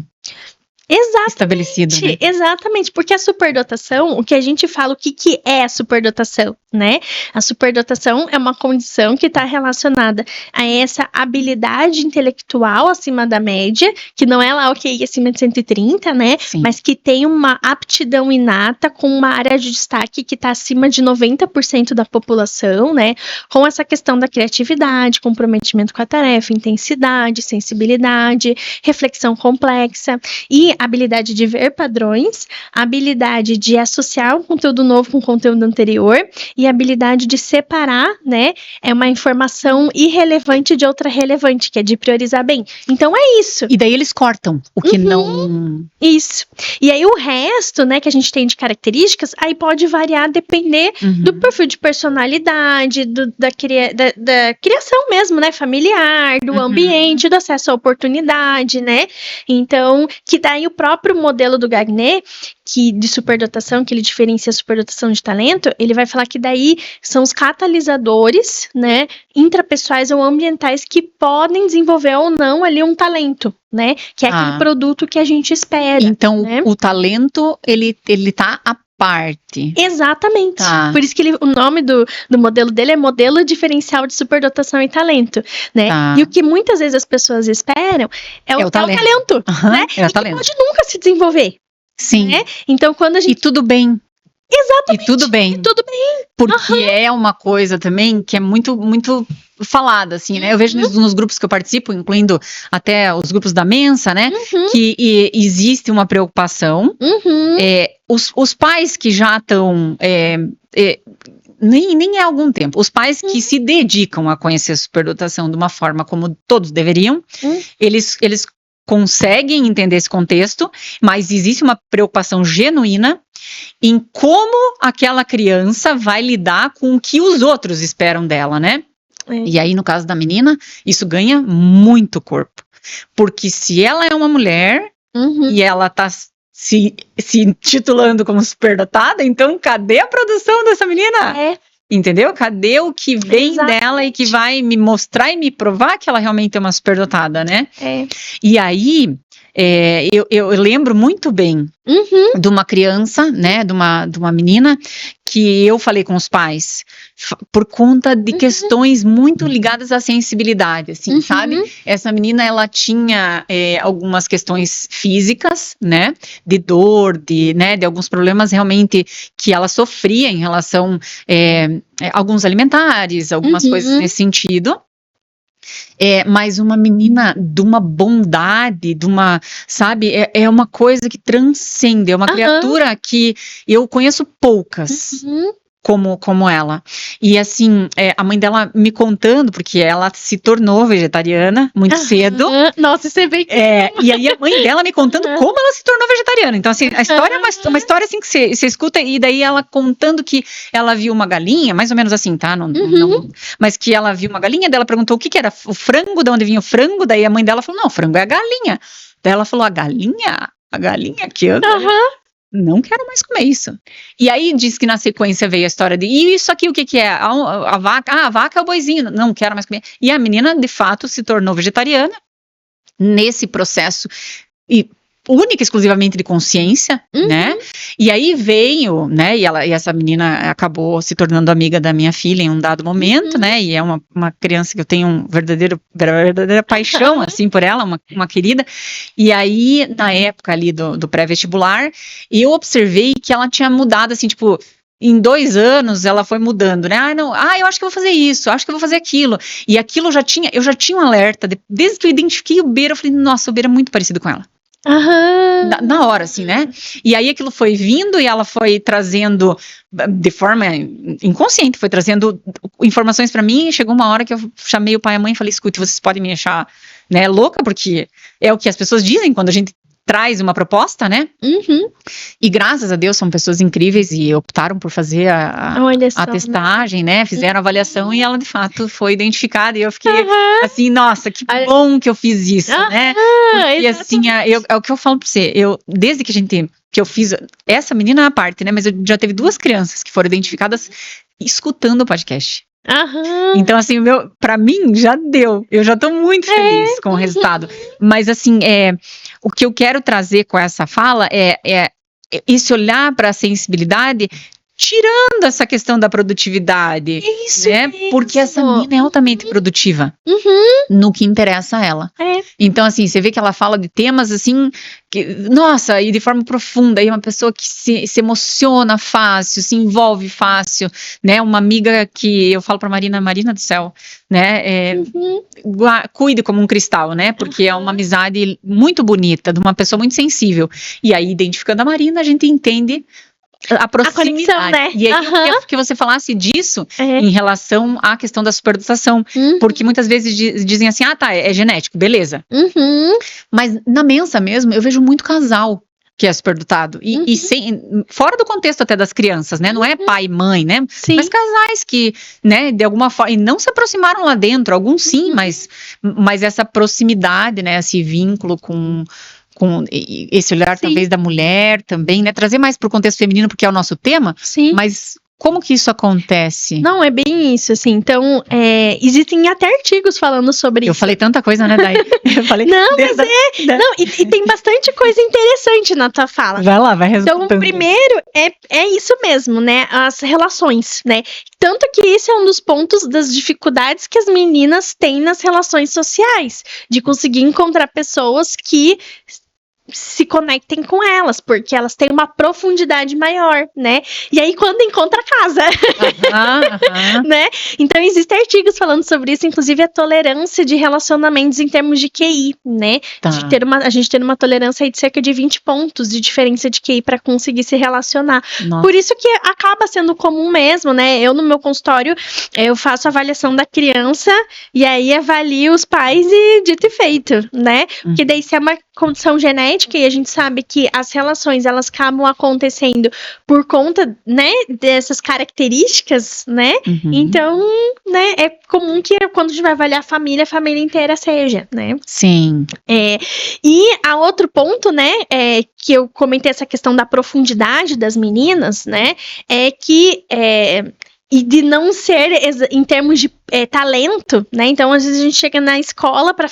estabelecido, né? Exatamente, porque a superdotação, o que a gente fala, o que é a superdotação, né? A superdotação é uma condição que está relacionada a essa habilidade intelectual acima da média, que não é lá o QI acima de 130, né? Sim. Mas que tem uma aptidão inata com uma área de destaque que está acima de 90% da população, né? Com essa questão da criatividade, comprometimento com a tarefa, intensidade, sensibilidade, reflexão complexa e habilidade de ver padrões, habilidade de associar um conteúdo novo com o conteúdo anterior e habilidade de separar, né, uma informação irrelevante de outra relevante, que é de priorizar bem. Então é isso. E daí eles cortam o que não... Isso. E aí o resto, né, que a gente tem de características, aí pode variar, depender do perfil de personalidade, da criação mesmo, né, familiar, do ambiente, do acesso à oportunidade, né? Então, que daí o próprio modelo do Gagné, de superdotação, que ele diferencia a superdotação de talento, ele vai falar que daí são os catalisadores, né, intrapessoais ou ambientais que podem desenvolver ou não ali um talento, né, que é aquele produto que a gente espera. Então, né? o talento, ele tá à parte. Exatamente. Por isso que o nome do modelo dele é modelo diferencial de superdotação e talento, né? E o que muitas vezes as pessoas esperam é o talento, né? É o e talento. que pode nunca se desenvolver. Sim. Né? Então, quando a gente... E tudo bem. Exatamente. E tudo bem. E tudo bem. Porque é uma coisa também que é muito, muito falada, assim, né? Eu vejo nos grupos que eu participo, incluindo até os grupos da Mensa, né? Que existe uma preocupação. Os pais que já estão... nem há algum tempo. Os pais que se dedicam a conhecer a superdotação de uma forma como todos deveriam, eles conseguem entender esse contexto, mas existe uma preocupação genuína em como aquela criança vai lidar com o que os outros esperam dela, né? E aí, no caso da menina, isso ganha muito corpo. Porque se ela é uma mulher e ela tá se intitulando como superdotada, então cadê a produção dessa menina? Entendeu? Cadê o que vem dela e que vai me mostrar e me provar que ela realmente é uma superdotada, né? E aí, eu lembro muito bem de uma criança, né, de uma menina, que eu falei com os pais, por conta de questões muito ligadas à sensibilidade, assim, sabe? Essa menina, ela tinha algumas questões físicas, né, de dor, de alguns problemas realmente que ela sofria em relação a alguns alimentares, algumas coisas nesse sentido. Mas uma menina de uma bondade, de uma, sabe, é uma coisa que transcende, é uma criatura que eu conheço poucas como ela. E assim, a mãe dela me contando, porque ela se tornou vegetariana muito cedo. Nossa, você vê que... E aí a mãe dela me contando como ela se tornou vegetariana. Então, assim, a história é uma história assim que você escuta, e daí ela contando que ela viu uma galinha, mais ou menos assim, tá? Mas que ela viu uma galinha, daí ela perguntou o que era o frango, de onde vinha o frango, daí a mãe dela falou, não, o frango é a galinha. Daí ela falou, a galinha? A galinha que anda... Não quero mais comer isso. E aí diz que na sequência veio a história de, e isso aqui o que é? A vaca? A vaca é o boizinho. Não quero mais comer. E a menina, de fato, se tornou vegetariana. nesse processo e única e exclusivamente de consciência, né? E aí veio, né? E essa menina acabou se tornando amiga da minha filha em um dado momento, né? E é uma criança que eu tenho verdadeira paixão, assim, por ela, uma querida. E aí, na época ali do pré-vestibular, eu observei que ela tinha mudado, assim, tipo, em 2 anos ela foi mudando, né? Eu acho que eu vou fazer isso, acho que eu vou fazer aquilo. E aquilo eu já tinha um alerta, desde que eu identifiquei o Beira, eu falei, nossa, o Beira é muito parecido com ela. Na hora, assim, né? E aí aquilo foi vindo e ela foi trazendo de forma inconsciente, foi trazendo informações pra mim, e chegou uma hora que eu chamei o pai e a mãe e falei, escute, vocês podem me achar, né, louca, porque é o que as pessoas dizem quando a gente traz uma proposta, né? E graças a Deus são pessoas incríveis e optaram por fazer a testagem, né? Fizeram a avaliação e ela de fato foi identificada e eu fiquei assim, nossa, que bom que eu fiz isso, né? Porque assim, é o que eu falo pra você, desde que eu fiz essa menina à parte, né? Mas eu já teve 2 crianças que foram identificadas escutando o podcast. Então, assim, pra mim já deu. Eu já tô muito feliz com o resultado. Mas, assim, o que eu quero trazer com essa fala é esse olhar para a sensibilidade, tirando essa questão da produtividade. Isso, né? Porque essa menina é altamente produtiva no que interessa a ela. Então, assim, você vê que ela fala de temas, assim, nossa, e de forma profunda, e uma pessoa que se emociona fácil, se envolve fácil, né? Uma amiga que eu falo pra Marina do céu, né? Cuide como um cristal, né? Porque é uma amizade muito bonita, de uma pessoa muito sensível. E aí, identificando a Marina, a gente entende a proximidade. Conexão, né? E aí eu queria que você falasse disso em relação à questão da superdotação, porque muitas vezes dizem assim, é genético, beleza. Mas na mensa mesmo, eu vejo muito casal que é superdotado, e fora do contexto até das crianças, né, não é pai e mãe, né, mas casais que, né, de alguma forma, e não se aproximaram lá dentro, alguns sim, mas essa proximidade, né, esse vínculo com esse olhar talvez da mulher também, né, trazer mais para o contexto feminino, porque é o nosso tema, mas como que isso acontece? Não, é bem isso, assim, então, existem até artigos falando sobre isso. Eu falei tanta coisa, né, Day? Eu falei Não, e tem bastante coisa interessante na tua fala. Vai lá, vai resultando. Então, primeiro, é isso mesmo, né, as relações, né, tanto que esse é um dos pontos das dificuldades que as meninas têm nas relações sociais, de conseguir encontrar pessoas que se conectem com elas, porque elas têm uma profundidade maior, né? E aí, quando encontra casa, né? Então, existem artigos falando sobre isso, inclusive a tolerância de relacionamentos em termos de QI, né? A gente ter uma tolerância aí de cerca de 20 pontos de diferença de QI para conseguir se relacionar. Nossa. Por isso que acaba sendo comum mesmo, né? Eu, no meu consultório, eu faço a avaliação da criança e aí avalio os pais e dito e feito, né? Porque daí, se é uma condição genética, e a gente sabe que as relações, elas acabam acontecendo por conta, né, dessas características, né, então, né, é comum que quando a gente vai avaliar a família inteira seja, né. Sim. E a outro ponto, né, que eu comentei essa questão da profundidade das meninas, né, é que e de não ser em termos de talento, né, então às vezes a gente chega na escola para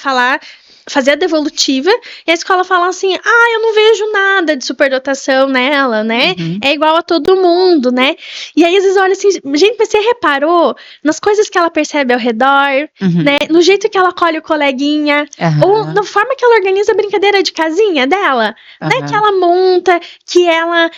fazer a devolutiva, e a escola fala assim, eu não vejo nada de superdotação nela, né, é igual a todo mundo, né, e aí às vezes olha assim, gente, mas você reparou nas coisas que ela percebe ao redor, né, no jeito que ela acolhe o coleguinha, ou na forma que ela organiza a brincadeira de casinha dela, né, que ela monta, que ela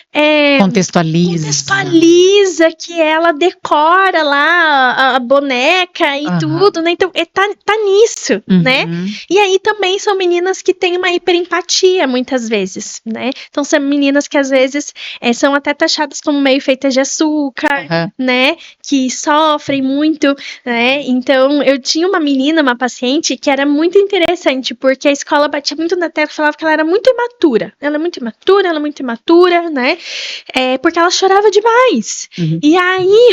contextualiza, que ela decora lá a boneca e tudo, né, então tá nisso, né, e aí também são meninas que têm uma hiperempatia muitas vezes, né? Então são meninas que às vezes são até taxadas como meio feitas de açúcar, né? Que sofrem muito, né? Então eu tinha uma paciente que era muito interessante, porque a escola batia muito na tecla, falava que ela era muito imatura. Ela é muito imatura, né? Porque ela chorava demais. E aí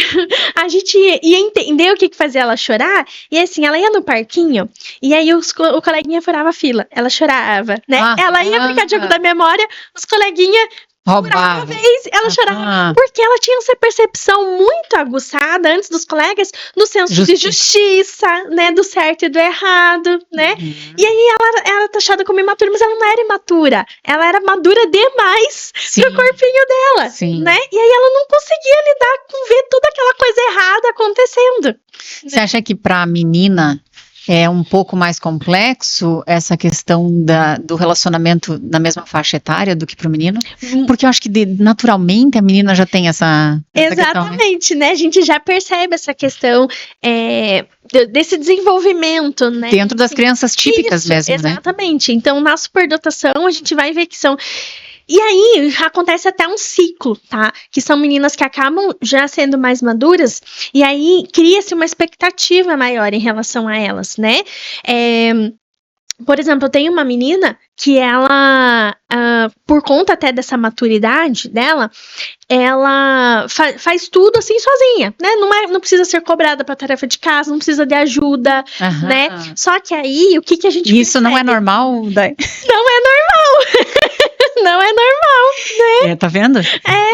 a gente ia entender o que fazia ela chorar, e assim, ela ia no parquinho, e aí o coleguinha furava a fila, ela chorava, né? Ela ia brincar de jogo da memória, os coleguinhas Roubava. Vez, ela chorava porque ela tinha essa percepção muito aguçada antes dos colegas do senso de justiça, né, do certo e do errado, né? E aí ela era taxada como imatura, mas ela não era imatura, ela era madura demais pro corpinho dela, né? E aí ela não conseguia lidar com ver toda aquela coisa errada acontecendo. Você acha que para a menina é um pouco mais complexo essa questão do relacionamento na mesma faixa etária do que para o menino? Porque eu acho que naturalmente a menina já tem essa exatamente, questão, né? A gente já percebe essa questão desse desenvolvimento, né? Dentro das crianças típicas mesmo, exatamente. Né? Então, na superdotação, a gente vai ver que são... E aí, acontece até um ciclo, tá? Que são meninas que acabam já sendo mais maduras, e aí cria-se uma expectativa maior em relação a elas, né? Por exemplo, eu tenho uma menina que ela, por conta até dessa maturidade dela, ela faz tudo assim sozinha, né? Não precisa ser cobrada para tarefa de casa, não precisa de ajuda, né? Só que aí, o que a gente Isso percebe? Não é normal? Não é normal! Não é normal, né? Tá vendo?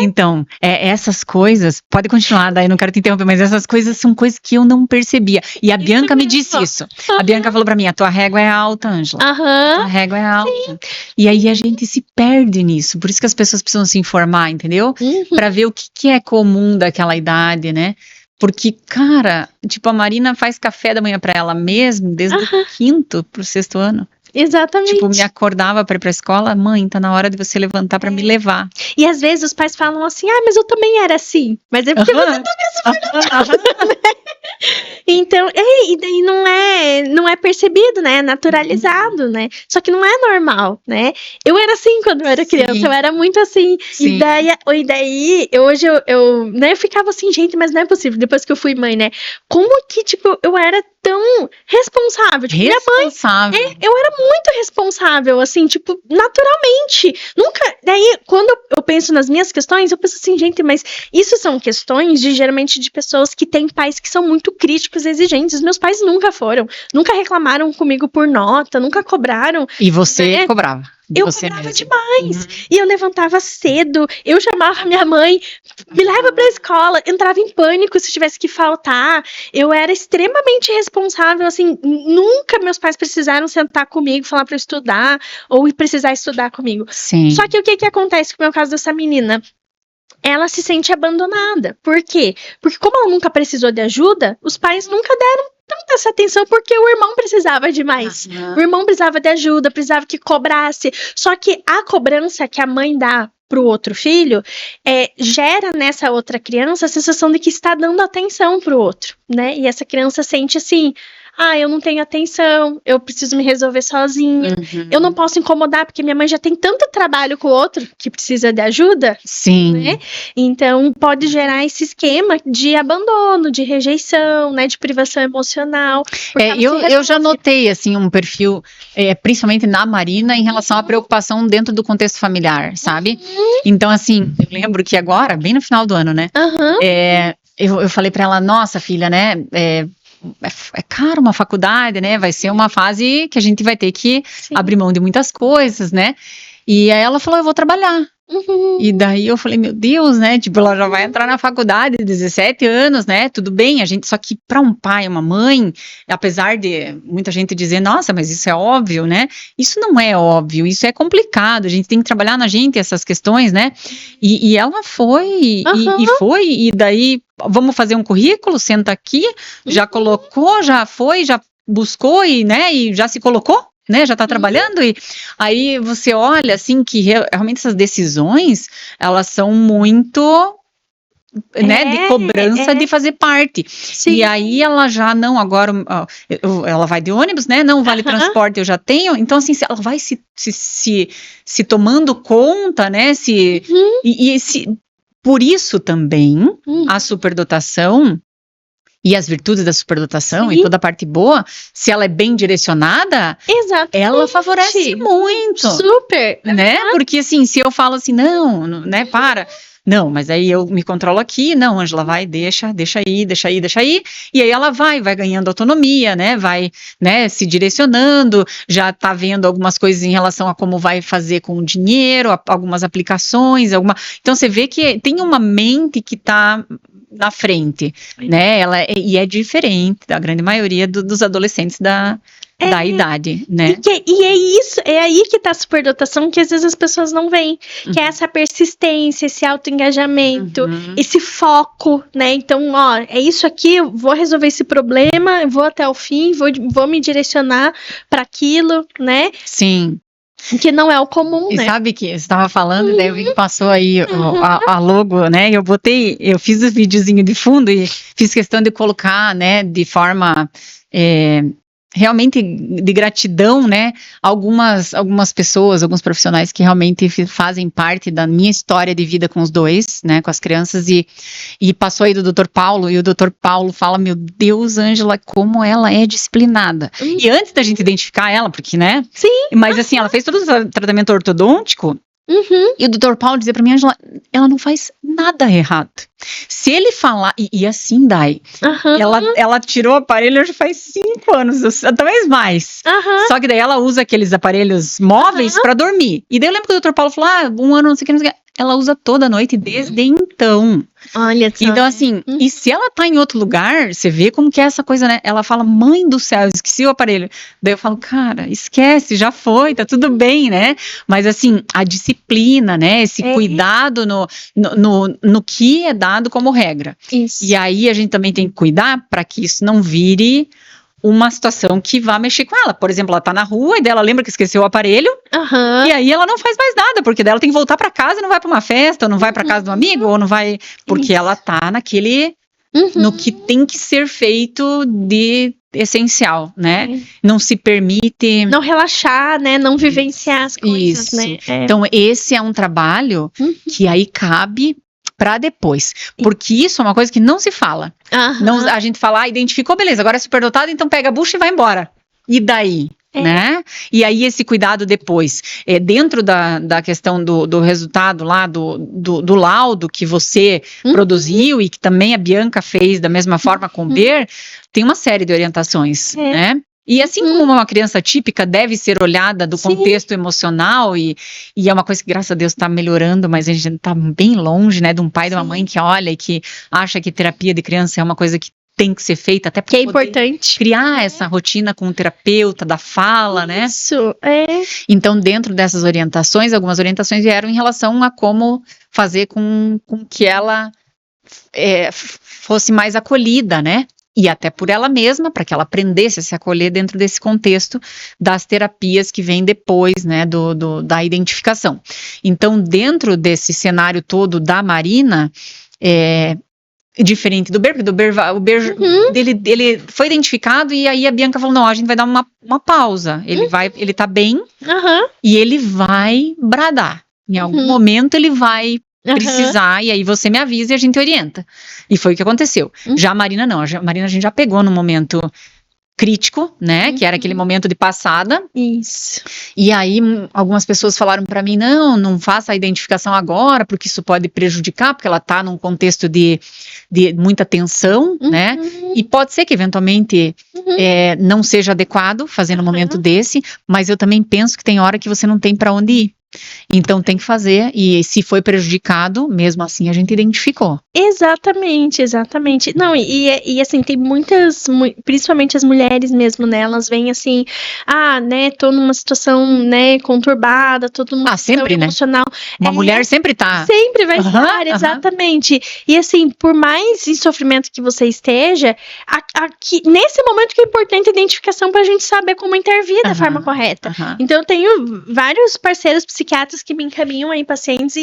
Então, essas coisas, pode continuar, daí não quero te interromper, mas essas coisas são coisas que eu não percebia. E a Bianca me disse isso. A Bianca falou pra mim, a tua régua é alta, Ângela. A tua régua é alta. Sim. E aí a gente se perde nisso. Por isso que as pessoas precisam se informar, entendeu? Pra ver o que é comum daquela idade, né? Porque, cara, tipo, a Marina faz café da manhã pra ela mesma, desde o 5º pro 6º ano. Exatamente. Tipo, me acordava pra ir pra escola, mãe, tá na hora de você levantar pra me levar. E às vezes os pais falam assim, mas eu também era assim. Mas é porque você também né? Então, e daí não é percebido, né? É naturalizado, né? Só que não é normal, né? Eu era assim quando eu era criança, eu era muito assim. E daí hoje eu ficava assim, gente, mas não é possível. Depois que eu fui mãe, né? Como que, tipo, eu era tão responsável? Tipo, minha mãe, eu era muito responsável, assim, tipo, naturalmente. Nunca, daí, quando eu penso nas minhas questões, eu penso assim, gente, mas isso são questões geralmente de pessoas que têm pais que são muito críticos e exigentes. Meus pais nunca foram, nunca reclamaram comigo por nota, nunca cobraram. E você cobrava? Eu cobrava demais. E eu levantava cedo, eu chamava minha mãe, me leva pra escola, entrava em pânico se tivesse que faltar. Eu era extremamente responsável, assim, nunca meus pais precisaram sentar comigo, falar pra eu estudar, ou precisar estudar comigo. Sim. Só que o que acontece com o meu caso dessa menina? Ela se sente abandonada. Por quê? Porque como ela nunca precisou de ajuda, os pais nunca deram tanta essa atenção porque o irmão precisava de mais. O irmão precisava de ajuda, precisava que cobrasse. Só que a cobrança que a mãe dá pro outro filho gera nessa outra criança a sensação de que está dando atenção pro outro, né? E essa criança sente assim... eu não tenho atenção, eu preciso me resolver sozinha, eu não posso incomodar porque minha mãe já tem tanto trabalho com o outro que precisa de ajuda. Sim. Né? Então, pode gerar esse esquema de abandono, de rejeição, né, de privação emocional. Eu já notei, assim, um perfil, principalmente na Marina, em relação à preocupação dentro do contexto familiar, sabe? Então, assim, eu lembro que agora, bem no final do ano, né, eu falei pra ela, nossa, filha, né, é caro uma faculdade, né? Vai ser uma fase que a gente vai ter que abrir mão de muitas coisas, né? E aí ela falou, eu vou trabalhar. E daí eu falei, meu Deus, né? Tipo, ela já vai entrar na faculdade, 17 anos, né? Tudo bem, só que para um pai e uma mãe, apesar de muita gente dizer, nossa, mas isso é óbvio, né? Isso não é óbvio, isso é complicado, a gente tem que trabalhar na gente essas questões, né? E ela foi, e daí, vamos fazer um currículo, senta aqui, já colocou, já foi, já buscou e já se colocou? Né, já está trabalhando e aí você olha assim que realmente essas decisões elas são muito de cobrança de fazer parte. Sim. E aí ela já não, agora ela vai de ônibus, né? Não vale transporte, eu já tenho. Então, assim, ela vai se tomando conta, né? Por isso também a superdotação e as virtudes da superdotação e toda a parte boa, se ela é bem direcionada, ela favorece muito. Super. Né? Porque assim, se eu falo assim, não, né, Não, mas aí eu me controlo aqui, não, Ângela, vai, deixa aí, e aí ela vai ganhando autonomia, né, vai, né, se direcionando, já tá vendo algumas coisas em relação a como vai fazer com o dinheiro, algumas aplicações, então você vê que tem uma mente que tá na frente, né, e é diferente da grande maioria dos adolescentes da idade, né? E é isso, é aí que tá a superdotação que às vezes as pessoas não veem, que é essa persistência, esse autoengajamento, esse foco, né? Então, ó, é isso aqui, eu vou resolver esse problema, eu vou até o fim, vou me direcionar para aquilo, né? Sim. Que não é o comum, e né? Sabe que você estava falando, daí eu vi que passou aí a logo, né? Eu fiz o videozinho de fundo e fiz questão de colocar, né, de forma realmente de gratidão, né, algumas pessoas, alguns profissionais que realmente fazem parte da minha história de vida com os dois, né, com as crianças, e passou aí do Dr. Paulo, e o Dr. Paulo fala, meu Deus, Ângela, como ela é disciplinada. E antes da gente identificar ela, porque, né, sim, mas assim, ela fez todo o tratamento ortodôntico, e o Dr. Paulo dizia pra mim, Ângela, ela não faz nada errado. Se ele falar, e assim, Dai, ela tirou o aparelho já faz 5 anos, talvez mais. Só que daí ela usa aqueles aparelhos móveis pra dormir. E daí eu lembro que o Dr. Paulo falou, 1 ano, não sei o que, ela usa toda noite desde então. Olha só. Então, assim, e se ela tá em outro lugar, você vê como que é essa coisa, né? Ela fala, mãe do céu, esqueci o aparelho. Daí eu falo, cara, esquece, já foi, tá tudo bem, né? Mas, assim, a disciplina, né? Esse cuidado no que é dado como regra. Isso. E aí a gente também tem que cuidar para que isso não vire uma situação que vá mexer com ela. Por exemplo, ela tá na rua e daí ela lembra que esqueceu o aparelho, e aí ela não faz mais nada, porque daí ela tem que voltar para casa e não vai para uma festa, ou não vai para casa do amigo, ou não vai, porque ela tá naquele, no que tem que ser feito de essencial, né? Não se permite... Não relaxar, né? Não vivenciar as coisas, né? Então, esse é um trabalho que aí cabe para depois, porque isso é uma coisa que não se fala. Não, a gente fala, identificou, beleza, agora é superdotado, então pega a bucha e vai embora. E daí? Né? E aí esse cuidado depois, dentro da questão do resultado lá, do laudo que você produziu e que também a Bianca fez da mesma forma com o Ber, tem uma série de orientações, né? E assim como uma criança típica deve ser olhada do contexto emocional, e é uma coisa que, graças a Deus, está melhorando, mas a gente está bem longe, né, de um pai e de uma mãe que olha e que acha que terapia de criança é uma coisa que tem que ser feita, até porque é importante criar essa rotina com o terapeuta da fala, né? Isso, Então, dentro dessas orientações, algumas orientações vieram em relação a como fazer com que ela fosse mais acolhida, né? E até por ela mesma, para que ela aprendesse a se acolher dentro desse contexto das terapias que vêm depois, né, da identificação. Então, dentro desse cenário todo da Marina, diferente do Ber, porque o Ber ele foi identificado e aí a Bianca falou, não, a gente vai dar uma pausa, ele tá bem e ele vai bradar, em algum momento ele vai precisar, e aí você me avisa e a gente orienta. E foi o que aconteceu. Já a Marina não, a Marina a gente já pegou no momento crítico, né, que era aquele momento de passada. Isso. E aí algumas pessoas falaram para mim, não faça a identificação agora, porque isso pode prejudicar, porque ela tá num contexto de muita tensão, né, e pode ser que eventualmente não seja adequado fazer no momento desse, mas eu também penso que tem hora que você não tem para onde ir. Então tem que fazer, e se foi prejudicado, mesmo assim a gente identificou. Exatamente. Não, e assim, tem muitas, principalmente as mulheres mesmo, né, elas vêm assim, né, tô numa situação, né, conturbada, tô numa situação sempre, emocional. Né? Uma mulher sempre tá. Sempre vai estar, exatamente. E assim, por mais em sofrimento que você esteja, aqui, nesse momento que é importante a identificação pra gente saber como intervir da forma correta. Então eu tenho vários parceiros psiquiatras que me encaminham aí pacientes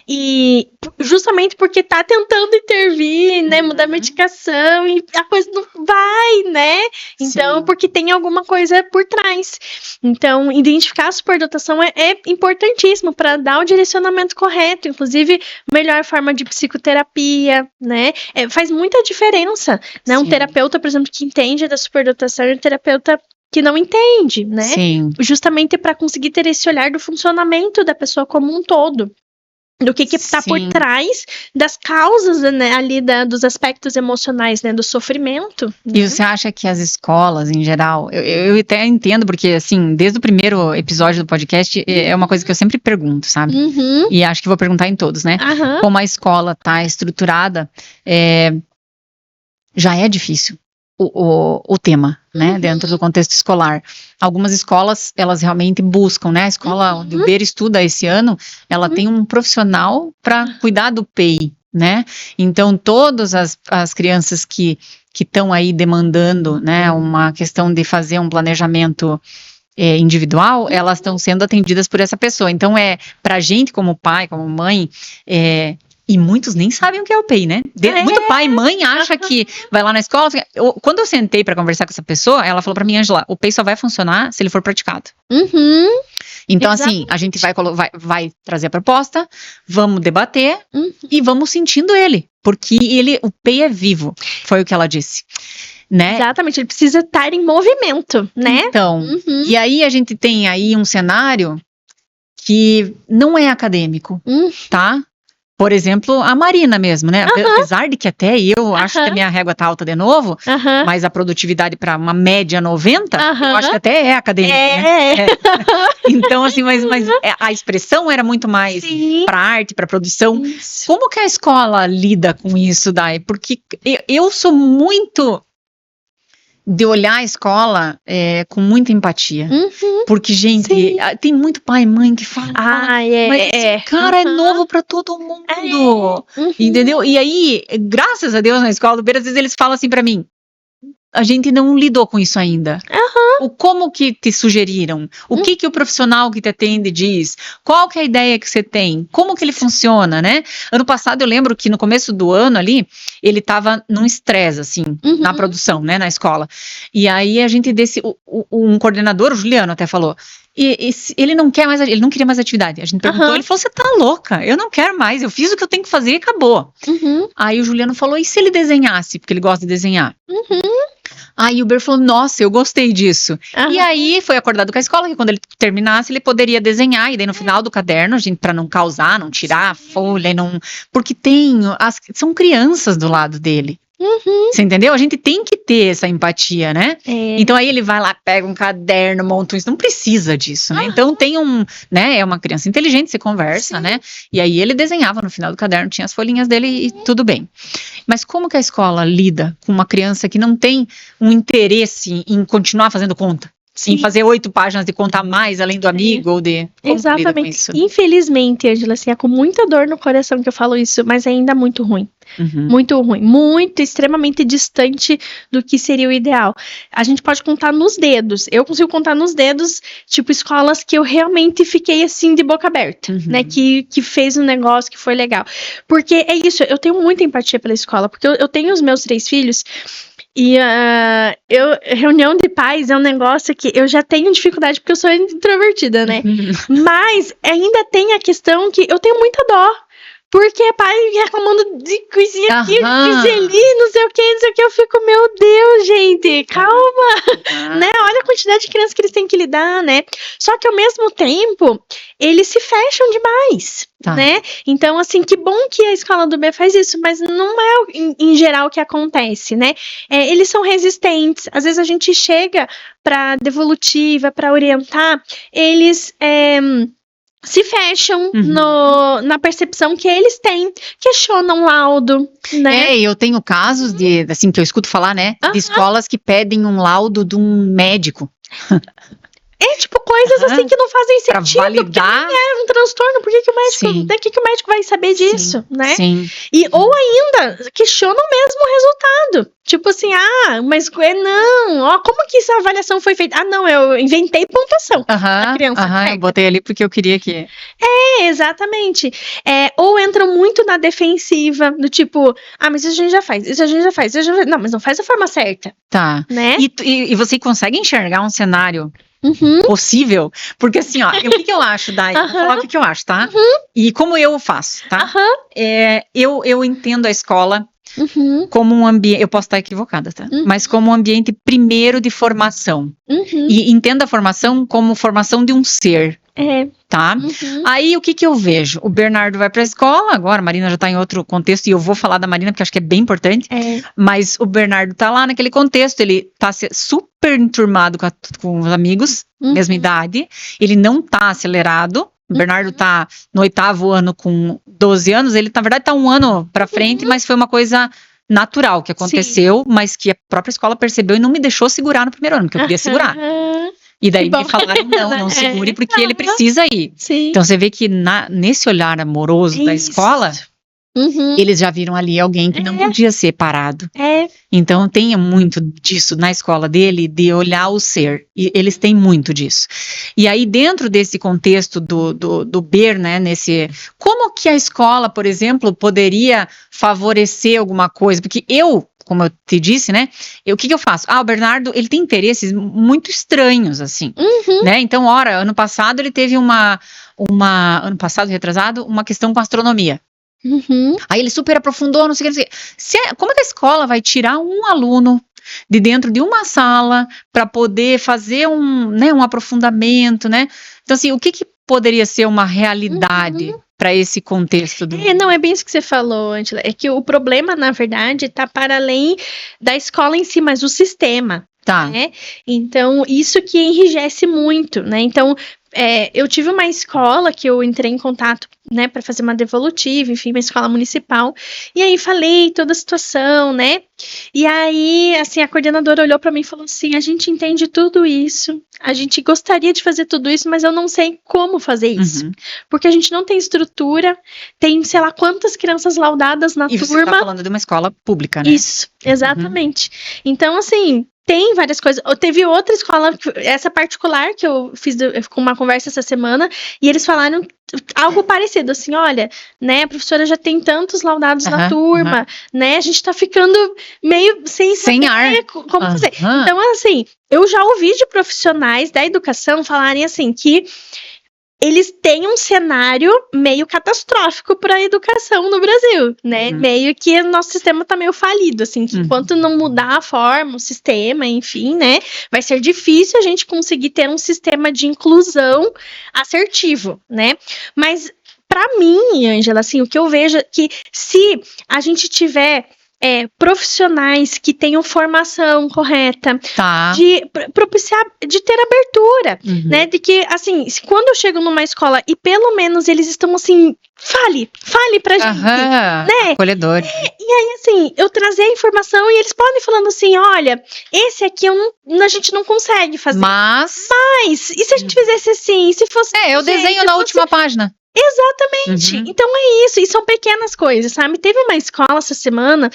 e justamente porque tá tentando intervir, né, mudar a medicação e a coisa não vai, né? Então, porque tem alguma coisa por trás. Então, identificar a superdotação é importantíssimo para dar o direcionamento correto, inclusive melhor forma de psicoterapia, né? Faz muita diferença, né? Um terapeuta, por exemplo, que entende da superdotação e um terapeuta que não entende, né? Sim. Justamente para conseguir ter esse olhar do funcionamento da pessoa como um todo. do que tá por Sim. trás das causas, né, ali dos aspectos emocionais, né, do sofrimento. E Né? você acha que as escolas, em geral, eu até entendo, porque, assim, desde o primeiro episódio do podcast, é uma coisa que eu sempre pergunto, sabe? Uhum, E acho que vou perguntar em todos, né? aham, Como a escola tá estruturada, já é difícil o tema, né? Uhum. Dentro do contexto escolar. Algumas escolas, elas realmente buscam, né? A escola onde o Ber estuda esse ano, ela tem um profissional para cuidar do PEI, né? Então, todas as crianças que estão aí demandando, né, uma questão de fazer um planejamento individual, elas estão sendo atendidas por essa pessoa. Então, pra gente, como pai, como mãe, e muitos nem sabem o que é o PEI, né? Muito pai e mãe acha que vai lá na escola. Quando eu sentei para conversar com essa pessoa, ela falou para mim, Ângela, o PEI só vai funcionar se ele for praticado. Uhum. Então, Exatamente. assim, a gente vai trazer a proposta, vamos debater e vamos sentindo ele. Porque o PEI é vivo, foi o que ela disse. Né? Exatamente, ele precisa estar em movimento, né? Então, e aí a gente tem aí um cenário que não é acadêmico, tá? Por exemplo, a Marina mesmo, né? Apesar de que até eu acho que a minha régua tá alta de novo, mas a produtividade para uma média 90, eu acho que até é acadêmico, né? Então, assim, mas a expressão era muito mais para arte, para produção. Isso. Como que a escola lida com isso, Dai? Porque eu sou muito de olhar a escola com muita empatia. Porque, gente, tem muito pai e mãe que fala, mas esse cara é novo pra todo mundo. Entendeu? E aí, graças a Deus, na escola do Beira, às vezes eles falam assim pra mim, a gente não lidou com isso ainda. Como que te sugeriram? O que o profissional que te atende diz? Qual que é a ideia que você tem? Como que ele funciona, né? Ano passado eu lembro que no começo do ano ali, ele estava num estresse, assim, na produção, né, na escola. E aí a gente um coordenador, o Juliano até falou, ele não queria mais atividade. A gente perguntou, ele falou, você tá louca? Eu não quero mais, eu fiz o que eu tenho que fazer e acabou. Aí o Juliano falou, e se ele desenhasse? Porque ele gosta de desenhar. Aí o Ber falou, nossa, eu gostei disso. E aí foi acordado com a escola que quando ele terminasse, ele poderia desenhar, e daí no final do caderno, a gente, pra não causar, não tirar a folha, porque são crianças do lado dele. Você entendeu? A gente tem que ter essa empatia, né? Então aí ele vai lá, pega um caderno, monta isso, não precisa disso, né? Então tem né? É uma criança inteligente, você conversa, né? E aí ele desenhava no final do caderno, tinha as folhinhas dele e tudo bem. Mas como que a escola lida com uma criança que não tem um interesse em continuar fazendo conta? Em fazer 8 páginas de contar mais, além do amigo, ou de... Como lida com isso? Infelizmente, Ângela, assim, é com muita dor no coração que eu falo isso, mas é ainda muito ruim. Muito ruim, muito, extremamente distante do que seria o ideal. A gente pode contar nos dedos. Eu consigo contar nos dedos, tipo, escolas que eu realmente fiquei assim de boca aberta, né? Que fez um negócio que foi legal. Porque é isso, eu tenho muita empatia pela escola, porque eu tenho os meus 3 filhos. E reunião de pais é um negócio que eu já tenho dificuldade porque eu sou introvertida, né? Mas ainda tem a questão que eu tenho muita dó. Porque é pai reclamando de coisinha aqui, coisinha ali, não sei o que, eu fico, meu Deus, gente, calma, né? Olha a quantidade de crianças que eles têm que lidar, né? Só que ao mesmo tempo, eles se fecham demais, né? Então, assim, que bom que a escola do B faz isso, mas não é em geral o que acontece, né? Eles são resistentes, às vezes a gente chega pra devolutiva, pra orientar, eles... se fecham na percepção que eles têm, questionam laudo, né? Eu tenho casos assim, que eu escuto falar, né, de escolas que pedem um laudo de um médico. Tipo, coisas assim que não fazem sentido. Pra validar. Porque é um transtorno, por que o médico vai saber disso, né? Sim. Ou ainda, questionam mesmo o resultado. Tipo assim, mas não, como que essa avaliação foi feita? Não, eu inventei pontuação da criança. Eu botei ali porque eu queria que... Exatamente. Ou entram muito na defensiva, do tipo, mas isso a gente já faz, não, mas não faz da forma certa. Tá. Né? E você consegue enxergar um cenário possível? Porque assim, o que eu acho, Dai? Vou falar o que eu acho, tá? E como eu faço, tá? Eu entendo a escola como um ambiente, eu posso estar equivocada, tá? Mas como um ambiente primeiro de formação. E entenda a formação como formação de um ser. Tá? Aí, o que eu vejo? O Bernardo vai pra escola, agora a Marina já tá em outro contexto, e eu vou falar da Marina, porque acho que é bem importante, mas o Bernardo tá lá naquele contexto, ele tá super enturmado com os amigos, mesma idade, ele não tá acelerado, o Bernardo tá no 8º ano com 12 anos, ele na verdade tá um ano pra frente, mas foi uma coisa natural que aconteceu, mas que a própria escola percebeu e não me deixou segurar no primeiro ano, porque eu queria segurar. E daí me falaram, não segure, porque ele precisa ir. Sim. Então você vê que nesse olhar amoroso da escola, eles já viram ali alguém que não podia ser parado. Então tem muito disso na escola dele, de olhar o ser. E eles têm muito disso. E aí dentro desse contexto do Ber, né, como que a escola, por exemplo, poderia favorecer alguma coisa? Porque como eu te disse, né? O que eu faço? O Bernardo, ele tem interesses muito estranhos, assim, né? Então, ano passado ele teve ano passado, retrasado, uma questão com astronomia. Aí ele super aprofundou, não sei o que. Como é que a escola vai tirar um aluno de dentro de uma sala para poder fazer um aprofundamento, né? Então, assim, o que poderia ser uma realidade para esse contexto? Não, é bem isso que você falou, Ângela. É que o problema, na verdade, está para além da escola em si, mas o sistema. Tá. Né? Então, isso que enrijece muito, né? Então, eu tive uma escola que eu entrei em contato, né, para fazer uma devolutiva, enfim, uma escola municipal, e aí falei toda a situação, né? E aí, assim, a coordenadora olhou para mim e falou assim: a gente entende tudo isso, a gente gostaria de fazer tudo isso, mas eu não sei como fazer isso, porque a gente não tem estrutura, tem, sei lá, quantas crianças laudadas na turma. Você tá falando de uma escola pública, né? Isso, exatamente. Então, assim, tem várias coisas. Teve outra escola, essa particular, que eu fiz com uma conversa essa semana, e eles falaram algo parecido, assim, olha, né, a professora já tem tantos laudados na turma, né, a gente tá ficando meio sem ar, como fazer. Então, assim, eu já ouvi de profissionais da educação falarem, assim, que eles têm um cenário meio catastrófico para a educação no Brasil, né? Meio que o nosso sistema tá meio falido, assim, que enquanto não mudar a forma, o sistema, enfim, né? Vai ser difícil a gente conseguir ter um sistema de inclusão assertivo, né? Mas, para mim, Ângela, assim, o que eu vejo é que se a gente tiver profissionais que tenham formação correta, de propiciar, de ter abertura, né, de que, assim, quando eu chego numa escola e pelo menos eles estão, assim, fale pra gente, né, acolhedor. E aí, assim, eu trazer a informação e eles podem falando assim, olha, esse aqui a gente não consegue fazer. Mas, e se a gente fizesse assim, e se fosse... eu desenho na última página. Exatamente, então é isso, e são pequenas coisas, sabe? Teve uma escola essa semana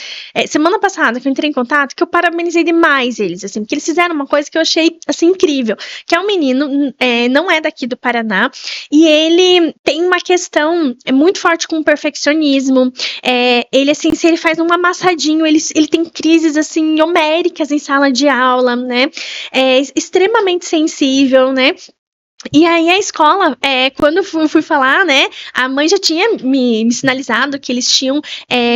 passada, que eu entrei em contato, que eu parabenizei demais eles, assim, porque eles fizeram uma coisa que eu achei, assim, incrível, que é um menino, não é daqui do Paraná, e ele tem uma questão muito forte com o perfeccionismo, ele, assim, se ele faz um amassadinho, ele tem crises, assim, homéricas em sala de aula, né? É extremamente sensível, né? E aí a escola, quando eu fui falar, né, a mãe já tinha me sinalizado que eles tinham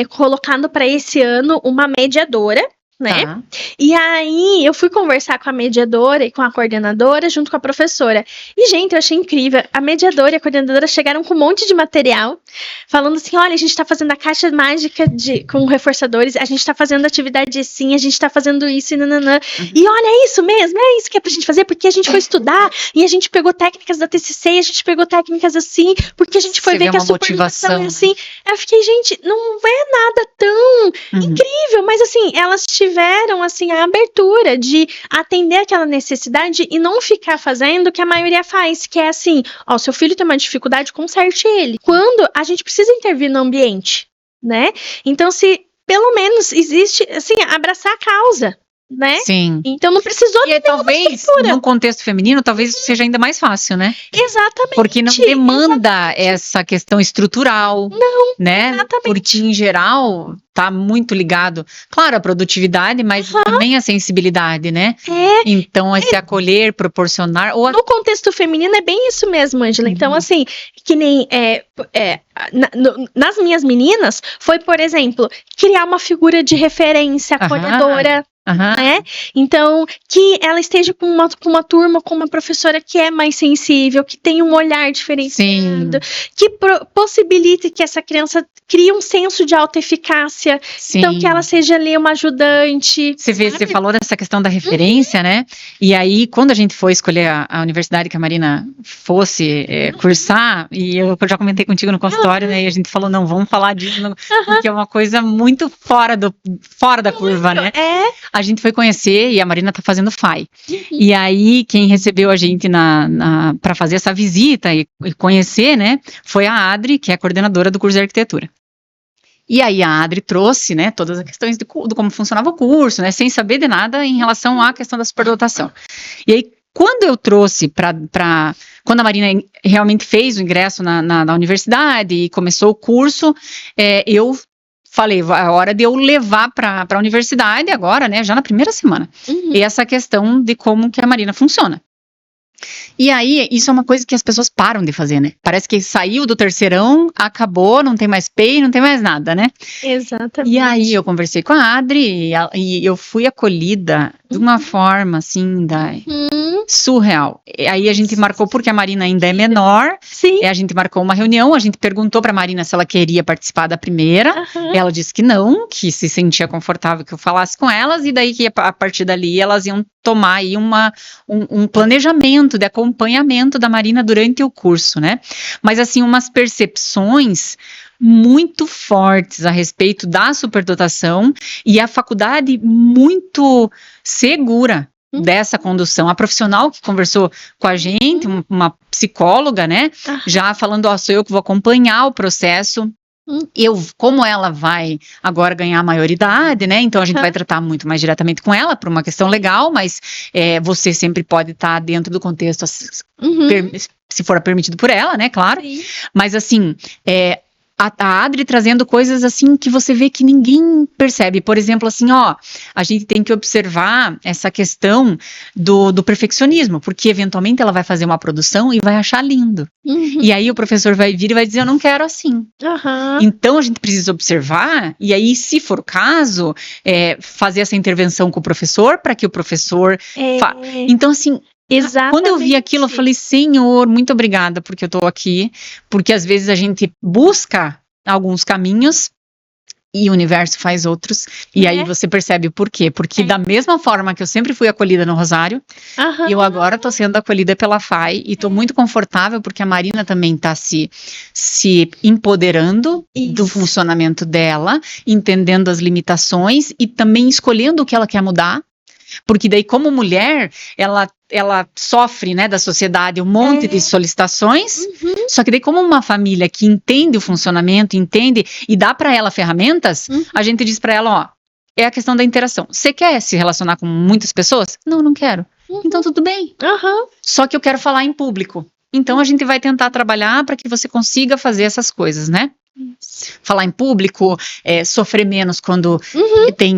colocado para esse ano uma mediadora, né? E aí eu fui conversar com a mediadora e com a coordenadora junto com a professora. E, gente, eu achei incrível. A mediadora e a coordenadora chegaram com um monte de material, falando assim, olha, a gente tá fazendo a caixa mágica com reforçadores, a gente tá fazendo atividade assim, a gente tá fazendo isso e nananã. E olha, é isso mesmo, é isso que é pra gente fazer, porque a gente foi estudar e a gente pegou técnicas da TCC, a gente pegou técnicas assim, porque a gente foi ver que a superdotação é assim. Eu fiquei, gente, não é nada tão incrível, mas assim, elas tiveram, assim, a abertura de atender aquela necessidade e não ficar fazendo o que a maioria faz, que é assim, ó, seu filho tem uma dificuldade, conserte ele. Quando a gente precisa intervir no ambiente, né? Então, se pelo menos existe, assim, abraçar a causa, né? Sim. Então não precisou de talvez, num contexto feminino, talvez seja ainda mais fácil, né? Exatamente. Porque não demanda essa questão estrutural, né? Exatamente. Porque, em geral, tá muito ligado, claro, a produtividade, mas também a sensibilidade, né? Então, esse acolher, proporcionar... No contexto feminino é bem isso mesmo, Ângela. Então, assim, que nem... nas minhas meninas, foi, por exemplo, criar uma figura de referência acolhedora, né? Então, que ela esteja com uma turma, com uma professora que é mais sensível, que tem um olhar diferenciado, que possibilite que essa criança crie um senso de autoeficácia. Então, que ela seja ali uma ajudante. Você falou dessa questão da referência, né? E aí, quando a gente foi escolher a universidade que a Marina fosse cursar, e eu já comentei contigo no consultório, né? E a gente falou, não, vamos falar disso, porque é uma coisa muito fora da curva, né? A gente foi conhecer e a Marina tá fazendo FAI. E aí, quem recebeu a gente para fazer essa visita e conhecer, né, foi a Adri, que é a coordenadora do curso de arquitetura. E aí a Adri trouxe, né, todas as questões de como funcionava o curso, né, sem saber de nada em relação à questão da superdotação. E aí, quando eu trouxe quando a Marina realmente fez o ingresso na universidade e começou o curso, eu falei, é hora de eu levar para a universidade agora, né, já na primeira semana. E essa questão de como que a Marina funciona. E aí, isso é uma coisa que as pessoas param de fazer, né? Parece que saiu do terceirão, acabou, não tem mais PEI, não tem mais nada, né? Exatamente. E aí, eu conversei com a Adri e eu fui acolhida de uma forma, assim, surreal. E aí, a gente marcou, porque a Marina ainda é menor, a gente marcou uma reunião, a gente perguntou pra Marina se ela queria participar da primeira, ela disse que não, que se sentia confortável que eu falasse com elas, e daí que a partir dali elas iam tomar aí um planejamento de acompanhamento da Marina durante o curso, né? Mas assim, umas percepções muito fortes a respeito da superdotação e a faculdade muito segura dessa condução. A profissional que conversou com a gente, uma psicóloga, né? Já falando, sou eu que vou acompanhar o processo. Como ela vai agora ganhar a maioridade, né? Então a gente vai tratar muito mais diretamente com ela por uma questão legal, mas você sempre pode estar dentro do contexto, se for permitido por ela, né? Claro. Mas assim, a Adri trazendo coisas assim que você vê que ninguém percebe. Por exemplo, assim, a gente tem que observar essa questão do perfeccionismo, porque eventualmente ela vai fazer uma produção e vai achar lindo. E aí o professor vai vir e vai dizer, eu não quero assim. Então a gente precisa observar, e aí, se for o caso, fazer essa intervenção com o professor, para que o professor... Então, assim... Exatamente. Quando eu vi aquilo, eu falei, Senhor, muito obrigada porque eu tô aqui, porque às vezes a gente busca alguns caminhos e o universo faz outros, e aí você percebe o porquê, porque da mesma forma que eu sempre fui acolhida no Rosário, eu agora tô sendo acolhida pela FAI e tô muito confortável porque a Marina também tá se empoderando do funcionamento dela, entendendo as limitações e também escolhendo o que ela quer mudar. Porque daí, como mulher, ela sofre, né, da sociedade um monte de solicitações, só que daí, como uma família que entende o funcionamento, entende e dá para ela ferramentas, a gente diz para ela, é a questão da interação. Você quer se relacionar com muitas pessoas? Não quero. Então, tudo bem. Só que eu quero falar em público. Então, a gente vai tentar trabalhar para que você consiga fazer essas coisas, né? Falar em público, sofrer menos quando tem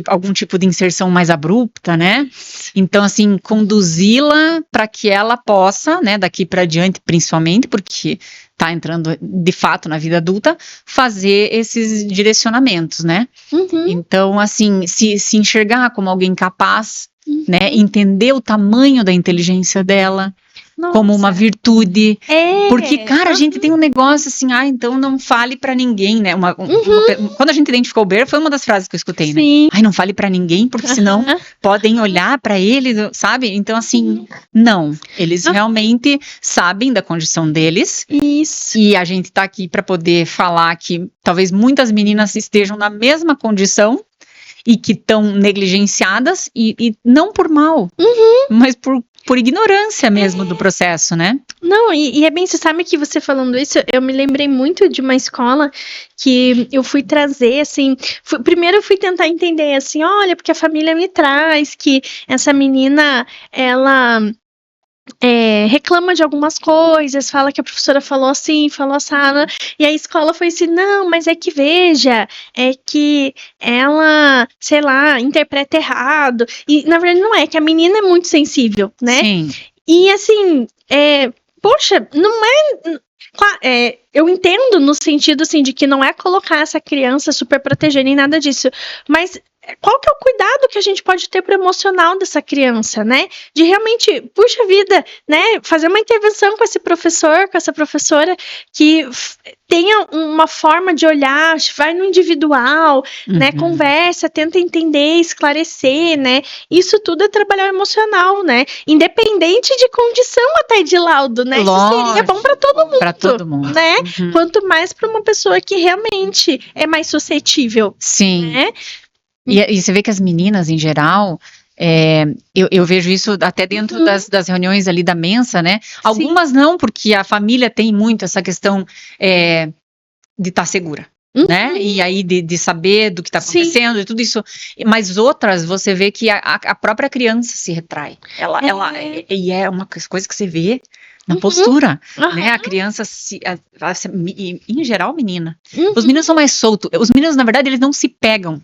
algum tipo de inserção mais abrupta, né? Então, assim, conduzi-la para que ela possa, né, daqui para diante, principalmente, porque tá entrando de fato na vida adulta, fazer esses direcionamentos, né? Então, assim, se enxergar como alguém capaz, né? Entender o tamanho da inteligência dela. Como uma virtude. Porque, cara, a gente tem um negócio assim, então não fale pra ninguém, né? Quando a gente identificou o Ber, foi uma das frases que eu escutei, né? Não fale pra ninguém, porque senão podem olhar pra ele, sabe? Então, assim, não. Eles realmente sabem da condição deles. Isso. E a gente tá aqui pra poder falar que talvez muitas meninas estejam na mesma condição e que estão negligenciadas, e não por mal, mas por ignorância mesmo do processo, né? Não, e é bem, você sabe que você falando isso, eu me lembrei muito de uma escola que eu fui trazer, assim, primeiro eu fui tentar entender, assim, olha, porque a família me traz que essa menina, ela... reclama de algumas coisas, fala que a professora falou assim, falou assado, e a escola foi assim, não, mas é que veja, é que ela, sei lá, interpreta errado, e na verdade não é, que a menina é muito sensível, né? Sim. E assim, poxa, não é... eu entendo no sentido assim de que não é colocar essa criança super protegida nem nada disso, mas qual que é o cuidado que a gente pode ter pro emocional dessa criança, né? De realmente, puxa vida, né? Fazer uma intervenção com esse professor, com essa professora, que tenha uma forma de olhar, vai no individual, né? Conversa, tenta entender, esclarecer, né? Isso tudo é trabalhar o emocional, né? Independente de condição até de laudo, né? Lógico, isso seria bom para todo mundo. Para todo mundo. Né? Quanto mais para uma pessoa que realmente é mais suscetível. Sim. Né? E você vê que as meninas, em geral, eu vejo isso até dentro das reuniões ali da mensa, né? Algumas não, porque a família tem muito essa questão de estar segura. Né? E aí de saber do que está acontecendo e tudo isso, mas outras você vê que a própria criança se retrai, e é uma coisa que você vê na postura, né? A criança em geral menina, os meninos são mais soltos, os meninos na verdade eles não se pegam.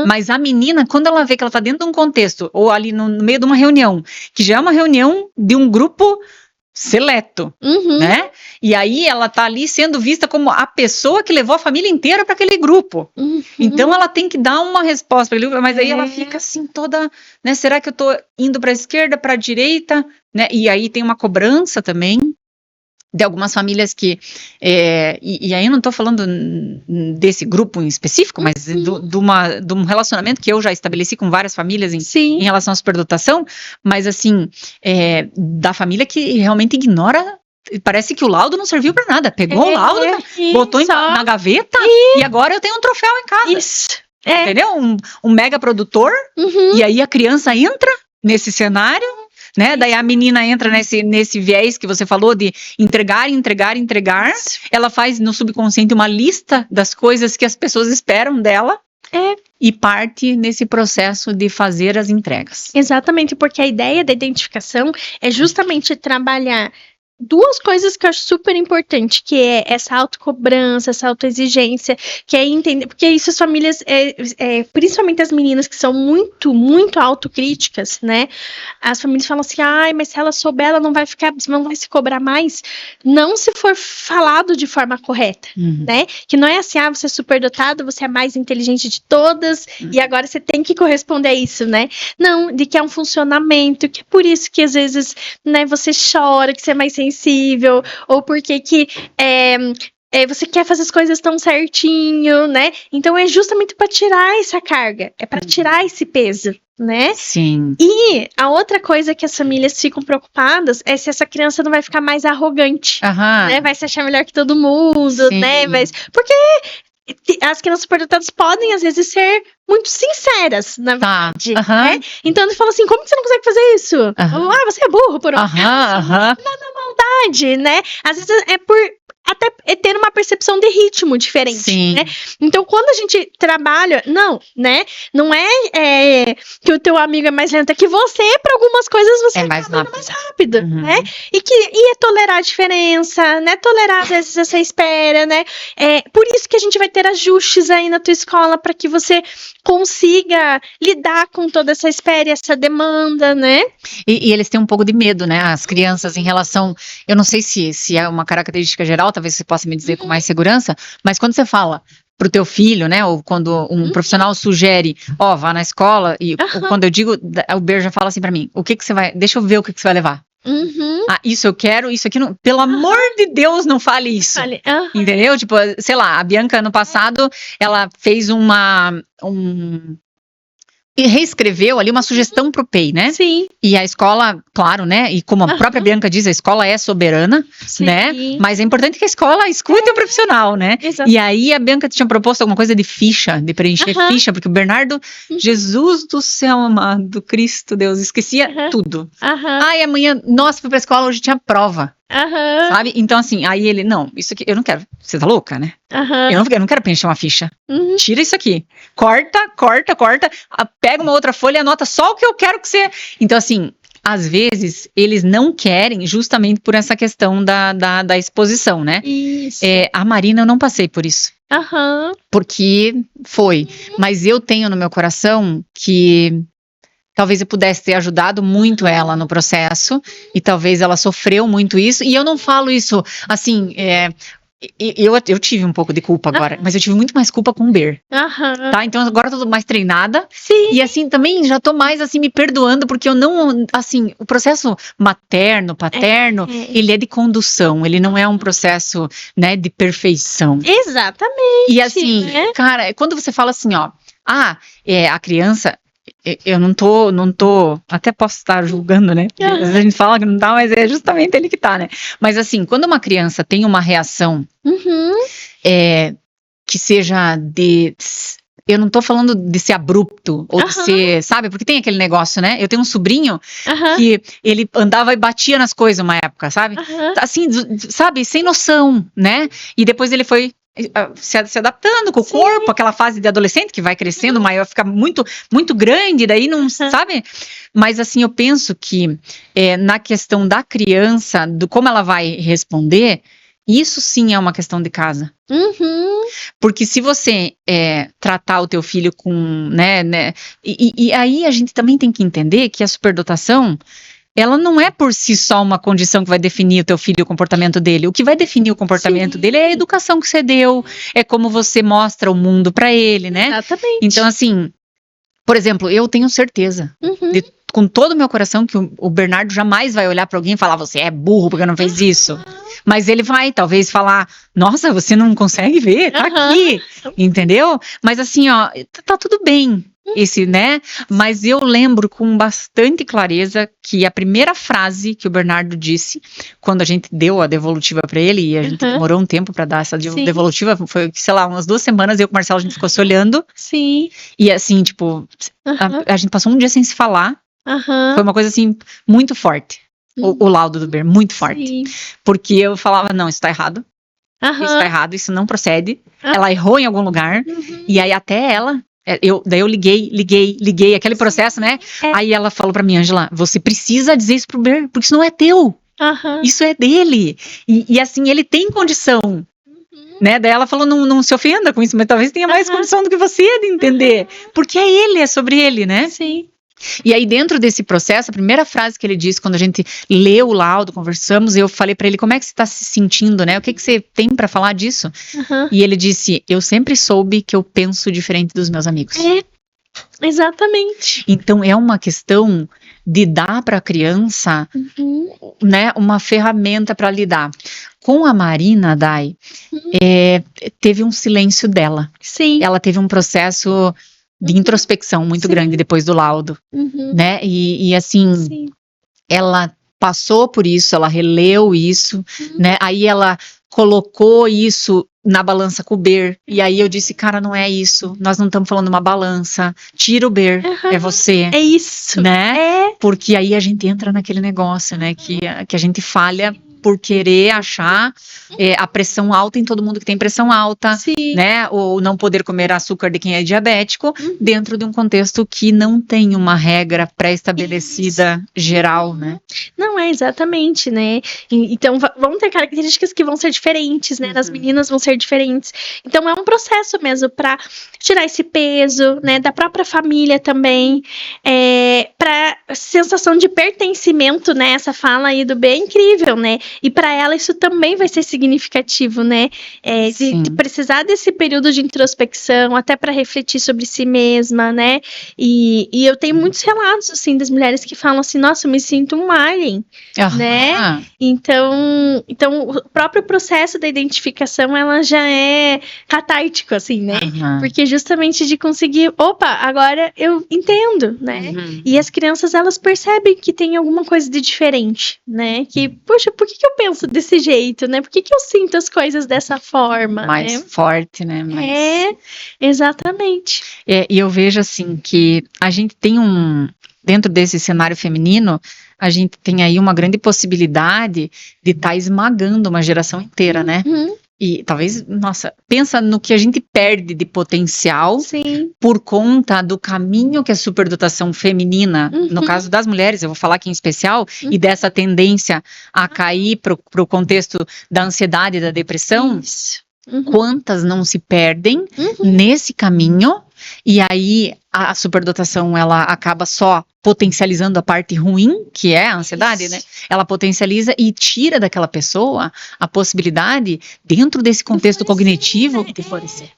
Mas a menina, quando ela vê que ela está dentro de um contexto, ou ali no meio de uma reunião, que já é uma reunião de um grupo seleto, né? E aí ela tá ali sendo vista como a pessoa que levou a família inteira para aquele grupo. Então ela tem que dar uma resposta para ele, mas aí ela fica assim toda, né? Será que eu tô indo para a esquerda, para a direita, né? E aí tem uma cobrança também de algumas famílias que, e aí eu não estou falando desse grupo em específico, mas de um relacionamento que eu já estabeleci com várias famílias em relação à superdotação, mas assim, da família que realmente ignora, parece que o laudo não serviu para nada, pegou o laudo, botou na gaveta e agora eu tenho um troféu em casa. Isso. Entendeu? Um mega produtor, e aí a criança entra nesse cenário, né? Daí a menina entra nesse viés que você falou de entregar. Ela faz no subconsciente uma lista das coisas que as pessoas esperam dela e parte nesse processo de fazer as entregas. Exatamente, porque a ideia da identificação é justamente trabalhar duas coisas que eu acho super importante, que é essa autocobrança, essa autoexigência, que é entender, porque isso as famílias, principalmente as meninas que são muito, muito autocríticas, né, as famílias falam assim, mas se ela souber, ela não vai se cobrar mais, não se for falado de forma correta, né, que não é assim, você é superdotado, você é a mais inteligente de todas, e agora você tem que corresponder a isso, né, não, de que é um funcionamento, que é por isso que às vezes, né, você chora, que você é mais sensível, ou porque que você quer fazer as coisas tão certinho, né? Então é justamente para tirar essa carga, é para tirar esse peso, né? Sim. E a outra coisa que as famílias ficam preocupadas é se essa criança não vai ficar mais arrogante, né? Vai se achar melhor que todo mundo, né? Porque as crianças superdotadas podem, às vezes, ser muito sinceras, na verdade, né? Então, ele fala assim, como que você não consegue fazer isso? Ou, você é burro, por um acaso. Na maldade, né? Às vezes é por até ter uma percepção de ritmo diferente, né? Então, quando a gente trabalha, não é que o teu amigo é mais lento, é que você, para algumas coisas, você é mais rápido, né? E é tolerar a diferença, né? Tolerar, às vezes, essa espera, né? Por isso que a gente vai ter ajustes aí na tua escola, para que você consiga lidar com toda essa espera e essa demanda, né? E eles têm um pouco de medo, né? As crianças em relação, eu não sei se é uma característica geral, talvez você possa me dizer com mais segurança, mas quando você fala pro teu filho, né, ou quando um profissional sugere, vá na escola, e quando eu digo, o Ber já fala assim pra mim, o que você vai, deixa eu ver o que você vai levar. Isso eu quero, isso aqui não, pelo amor de Deus, não fale isso. Entendeu? Tipo, sei lá, a Bianca ano passado, ela fez e reescreveu ali uma sugestão pro PEI, né? Sim. E a escola, claro, né? E como a própria Bianca diz, a escola é soberana, né? Mas é importante que a escola escute o profissional, né? Exato. E aí a Bianca tinha proposto alguma coisa de ficha, de preencher ficha, porque o Bernardo, Jesus do céu amado, Cristo Deus, esquecia tudo. Ai, amanhã, nossa, fui pra escola, hoje tinha prova. Sabe? Então, assim, aí ele, não, isso aqui, eu não quero. Você tá louca, né? Eu não quero preencher uma ficha. Tira isso aqui. Corta, pega uma outra folha e anota só o que eu quero que você... Então, assim, às vezes, eles não querem justamente por essa questão da exposição, né? Isso. A Marina, eu não passei por isso. Porque foi. Mas eu tenho no meu coração que... Talvez eu pudesse ter ajudado muito ela no processo, e talvez ela sofreu muito isso, e eu não falo isso, assim, eu tive um pouco de culpa agora, mas eu tive muito mais culpa com o Ber, Aham. tá? Então agora eu tô mais treinada. Sim. E assim, também já tô mais assim me perdoando, porque eu não, assim, o processo materno, paterno, ele é de condução, ele não é um processo, né, de perfeição. Exatamente. E assim, né? cara, quando você fala assim, ó, a criança, eu não tô, até posso estar julgando, né? Às vezes a gente fala que não tá, mas é justamente ele que tá, né? Mas assim, quando uma criança tem uma reação Uhum. que seja eu não tô falando de ser abrupto, ou de ser, sabe? Porque tem aquele negócio, né? Eu tenho um sobrinho Aham. que ele andava e batia nas coisas uma época, sabe? Aham. Assim, sabe? Sem noção, né? E depois ele foi se adaptando com o Sim. corpo, aquela fase de adolescente que vai crescendo, maior, fica muito, muito grande, daí não, sabe? Mas assim, eu penso que na questão da criança, do como ela vai responder, isso sim é uma questão de casa. Uhum. Porque se você tratar o teu filho com, né, e aí a gente também tem que entender que a superdotação, ela não é por si só uma condição que vai definir o teu filho e o comportamento dele. O que vai definir o comportamento Sim. dele é a educação que você deu, é como você mostra o mundo pra ele, né? Exatamente. Então, assim, por exemplo, eu tenho certeza, Uhum. com todo o meu coração, que o Bernardo jamais vai olhar pra alguém e falar, você é burro porque não fez isso. Mas ele vai, talvez, falar, nossa, você não consegue ver? Tá aqui, entendeu? Mas assim, ó, tá tudo bem. Esse, né? Mas eu lembro com bastante clareza que a primeira frase que o Bernardo disse quando a gente deu a devolutiva pra ele, e a gente demorou um tempo pra dar essa devolutiva, foi, sei lá, umas 2 semanas, eu com o Marcelo, a gente ficou se olhando. Sim. E assim, tipo, a gente passou um dia sem se falar. Foi uma coisa assim, muito forte. O laudo do Ber, muito forte. Sim. Porque eu falava, não, isso tá errado. Isso tá errado, isso não procede. Ela errou em algum lugar. E aí até ela, daí eu liguei, aquele processo, né? Aí ela falou pra mim, Ângela, você precisa dizer isso pro Ber, porque isso não é teu. Isso é dele. E assim, ele tem condição. Né? Daí ela falou, não se ofenda com isso, mas talvez tenha mais condição do que você de entender. Porque é sobre ele, né? Sim. E aí, dentro desse processo, a primeira frase que ele disse, quando a gente leu o laudo, conversamos, eu falei pra ele, como é que você tá se sentindo, né? O que você tem pra falar disso? E ele disse, eu sempre soube que eu penso diferente dos meus amigos. Exatamente. Então, é uma questão de dar pra criança, né, uma ferramenta pra lidar. Com a Marina, Dai, teve um silêncio dela. Sim. Ela teve um processo de introspecção muito grande depois do laudo, né? E assim, ela passou por isso, ela releu isso, né? Aí ela colocou isso na balança com o Ber, e aí eu disse, cara, não é isso, nós não estamos falando uma balança, tira o Ber, é você. É isso. Né? Porque aí a gente entra naquele negócio, né? Que a gente falha por querer achar a pressão alta em todo mundo que tem pressão alta, né? Ou não poder comer açúcar de quem é diabético, dentro de um contexto que não tem uma regra pré-estabelecida geral, né? Não é exatamente, né? Então vão ter características que vão ser diferentes, né? Nas meninas vão ser diferentes. Então é um processo mesmo para tirar esse peso, né? Da própria família também, para sensação de pertencimento, né? Essa fala aí do bem é incrível, né? E para ela isso também vai ser significativo, né? De precisar desse período de introspecção, até para refletir sobre si mesma, né? E eu tenho muitos relatos, assim, das mulheres que falam assim, nossa, eu me sinto um alien, né? Então, o próprio processo da identificação, ela já é catártico, assim, né? Porque justamente de conseguir, opa, agora eu entendo, né? E as crianças, elas percebem que tem alguma coisa de diferente, né? Que, poxa, por que eu penso desse jeito, né? Por que eu sinto as coisas dessa forma? Mais forte, né? Exatamente. E eu vejo, assim, que a gente tem dentro desse cenário feminino, a gente tem aí uma grande possibilidade de estar esmagando uma geração inteira, né? E talvez, nossa, pensa no que a gente perde de potencial por conta do caminho que a superdotação feminina, no caso das mulheres, eu vou falar aqui em especial, e dessa tendência a cair pro contexto da ansiedade e da depressão, Quantas não se perdem nesse caminho, e aí a superdotação, ela acaba só potencializando a parte ruim, que é a ansiedade, né? Ela potencializa e tira daquela pessoa a possibilidade, dentro desse contexto cognitivo, de florescer.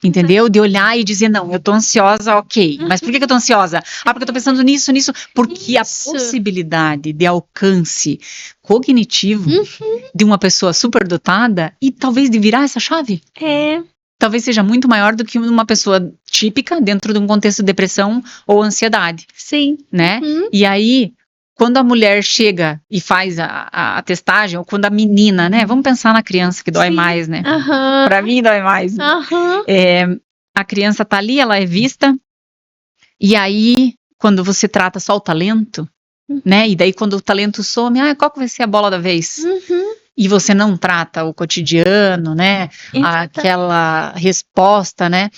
Entendeu? De olhar e dizer, não, eu tô ansiosa, ok. Mas por que eu tô ansiosa? Porque eu tô pensando nisso. Porque a possibilidade de alcance cognitivo de uma pessoa superdotada e talvez de virar essa chave. Talvez seja muito maior do que uma pessoa típica dentro de um contexto de depressão ou ansiedade. Sim. Né? E aí, quando a mulher chega e faz a testagem, ou quando a menina, né? Vamos pensar na criança que dói mais, né? Pra mim dói mais. A criança tá ali, ela é vista, e aí, quando você trata só o talento, né? E daí quando o talento some, qual que vai ser a bola da vez? E você não trata o cotidiano, né? Aquela resposta, né?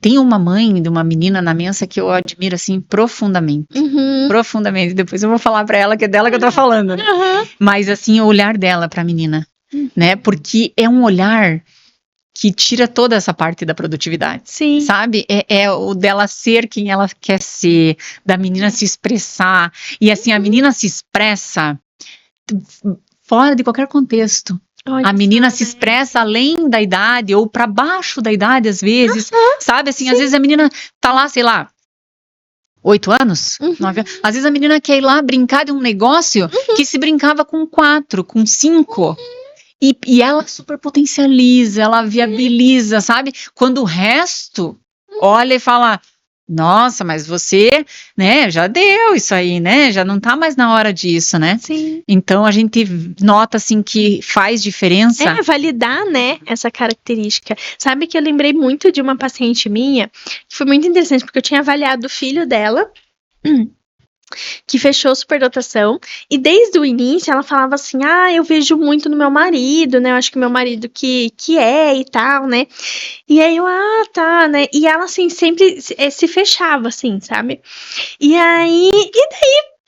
Tem uma mãe de uma menina na mensa que eu admiro, assim, profundamente. Profundamente. Depois eu vou falar pra ela que é dela que eu tô falando. Né? Mas, assim, o olhar dela pra menina, né? Porque é um olhar que tira toda essa parte da produtividade. Sim. Sabe? É o dela ser quem ela quer ser, da menina se expressar. E, assim, a menina se expressa fora de qualquer contexto. A menina se expressa além da idade ou para baixo da idade às vezes, sabe? Assim, às vezes a menina tá lá, sei lá, 8 anos, 9 anos. Às vezes a menina quer ir lá brincar de um negócio que se brincava com 4, com 5. E ela super potencializa, ela viabiliza, sabe? Quando o resto olha e fala... Nossa, mas você, né, já deu isso aí, né, já não tá mais na hora disso, né? Sim. Então, a gente nota, assim, que faz diferença. Validar, né, essa característica. Sabe que eu lembrei muito de uma paciente minha, que foi muito interessante, porque eu tinha avaliado o filho dela, que fechou superdotação, e desde o início ela falava assim, eu vejo muito no meu marido, né, eu acho que meu marido que é e tal, né, e aí eu, tá, né, e ela, assim, sempre se fechava, assim, sabe, e daí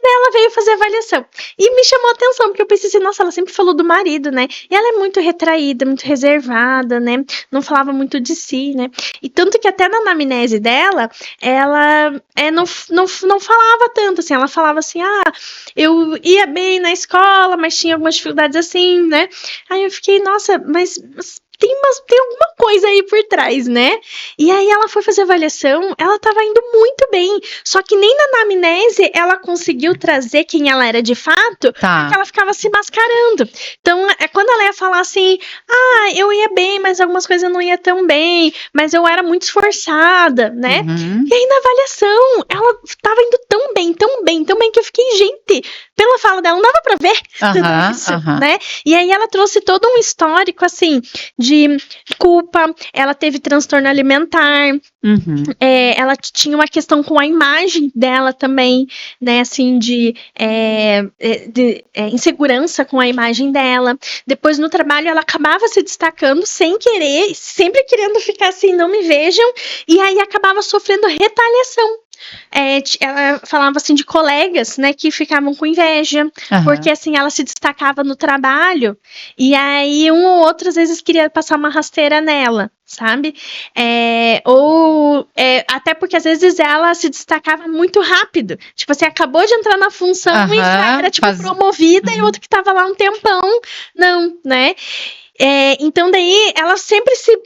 ela veio fazer avaliação, e me chamou a atenção, porque eu pensei assim, nossa, ela sempre falou do marido, né, e ela é muito retraída, muito reservada, né, não falava muito de si, né, e tanto que até na anamnese dela, ela não falava tanto, assim, ela falava assim, eu ia bem na escola, mas tinha algumas dificuldades assim, né, aí eu fiquei, nossa, mas tem alguma coisa aí por trás, né? E aí ela foi fazer avaliação, ela tava indo muito bem, só que nem na anamnese ela conseguiu trazer quem ela era de fato, porque ela ficava se mascarando. Então, quando ela ia falar assim, eu ia bem, mas algumas coisas eu não ia tão bem, mas eu era muito esforçada, né? E aí na avaliação, ela tava indo tão bem, que eu fiquei, gente, pela fala dela, não dava pra ver tudo isso, né? E aí ela trouxe todo um histórico, assim, de culpa, ela teve transtorno alimentar, ela tinha uma questão com a imagem dela também, né, assim, de insegurança com a imagem dela. Depois no trabalho ela acabava se destacando sem querer, sempre querendo ficar assim, não me vejam, e aí acabava sofrendo retaliação. Ela falava assim de colegas, né, que ficavam com inveja, porque assim, ela se destacava no trabalho, e aí um ou outro às vezes queria passar uma rasteira nela, sabe? Até porque às vezes ela se destacava muito rápido, tipo assim, acabou de entrar na função e já era tipo promovida, e outro que tava lá um tempão, não, né? Então daí ela sempre se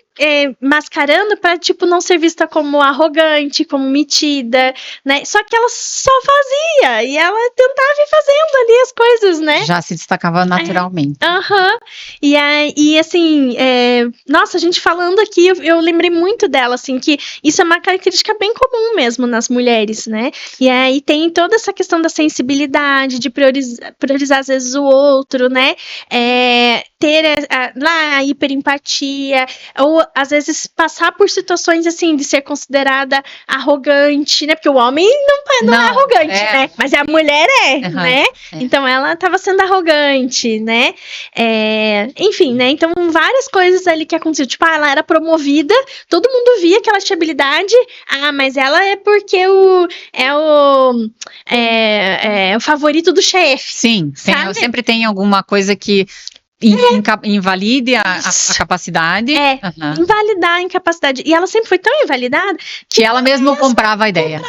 mascarando para tipo não ser vista como arrogante, como metida, né? Só que ela só fazia e ela tentava ir fazendo ali as coisas, né? Já se destacava naturalmente. E aí, assim, nossa, a gente falando aqui, eu lembrei muito dela, assim, que isso é uma característica bem comum mesmo nas mulheres, né? E aí tem toda essa questão da sensibilidade, de priorizar às vezes o outro, né? Ter a hiperempatia, ou às vezes passar por situações assim, de ser considerada arrogante, né? Porque o homem não é arrogante, né? Mas a mulher né? Então ela estava sendo arrogante, né? Enfim, né? Então várias coisas ali que aconteciam, tipo, ela era promovida, todo mundo via que ela tinha habilidade, mas ela é porque é o favorito do chefe. Sim, sempre tem alguma coisa que Invalide a capacidade. Invalidar a incapacidade. E ela sempre foi tão invalidada que ela mesma comprava a ideia.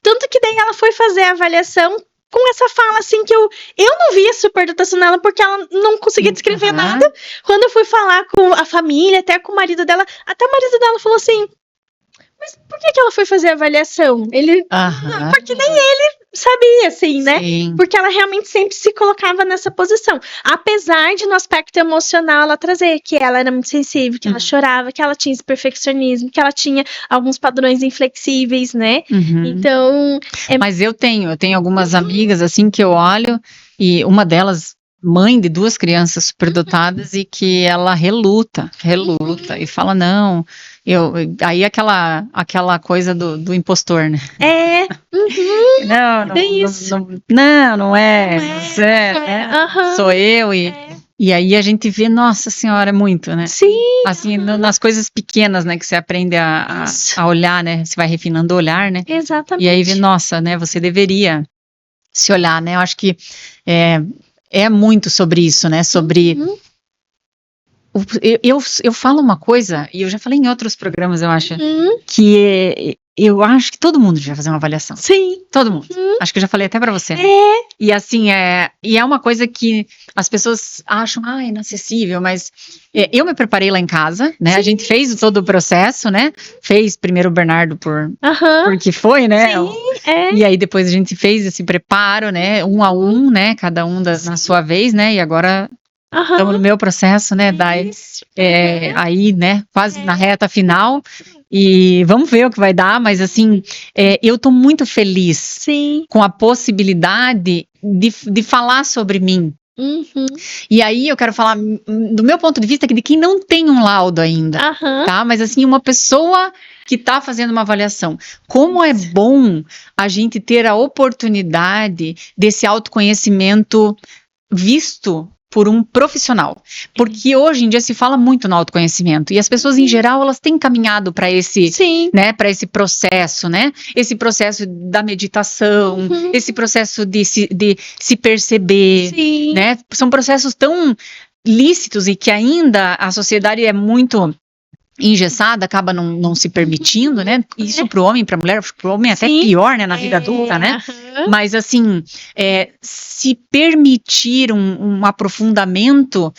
Tanto que daí ela foi fazer a avaliação com essa fala assim que eu não via superdotação nela porque ela não conseguia descrever nada. Quando eu fui falar com a família, até com o marido dela, até o marido dela falou assim: mas por que ela foi fazer a avaliação? Porque nem ele sabia, assim, né? Sim. Porque ela realmente sempre se colocava nessa posição. Apesar de no aspecto emocional ela trazer que ela era muito sensível, que ela chorava, que ela tinha esse perfeccionismo, que ela tinha alguns padrões inflexíveis, né? Então... Mas eu tenho algumas amigas, assim, que eu olho, e uma delas... mãe de 2 crianças superdotadas e que ela reluta e fala, não, aí aquela coisa do impostor, né? Não é, sou eu e aí a gente vê, nossa senhora, é muito, né? Sim. Assim, nas coisas pequenas, né, que você aprende a olhar, né? Você vai refinando o olhar, né? Exatamente. E aí vê, nossa, né, você deveria se olhar, né? Eu acho que é muito sobre isso, né? Sobre... Eu falo uma coisa, e eu já falei em outros programas, eu acho, que eu acho que todo mundo devia fazer uma avaliação. Sim. Todo mundo. Acho que eu já falei até pra você. E assim, e é uma coisa que as pessoas acham, inacessível, mas eu me preparei lá em casa, né? Sim. A gente fez todo o processo, né? Fez primeiro o Bernardo porque foi, né? Sim, E aí depois a gente fez esse preparo, né? 1 a 1, né? Cada um na sua vez, né? E agora... estamos no meu processo, né? Aí, né? Quase na reta final. E vamos ver o que vai dar, mas assim, eu tô muito feliz com a possibilidade de falar sobre mim. E aí eu quero falar do meu ponto de vista de quem não tem um laudo ainda, tá? Mas assim, uma pessoa que está fazendo uma avaliação. Como é bom a gente ter a oportunidade desse autoconhecimento visto por um profissional, porque hoje em dia se fala muito no autoconhecimento e as pessoas em geral elas têm caminhado para esse, né, para esse processo, né, esse processo da meditação, esse processo de se perceber, né, são processos tão lícitos e que ainda a sociedade é muito engessada, acaba não se permitindo, né? Isso pro homem, pra mulher, pro homem até pior, né? Na vida adulta, né? Mas assim, se permitir um aprofundamento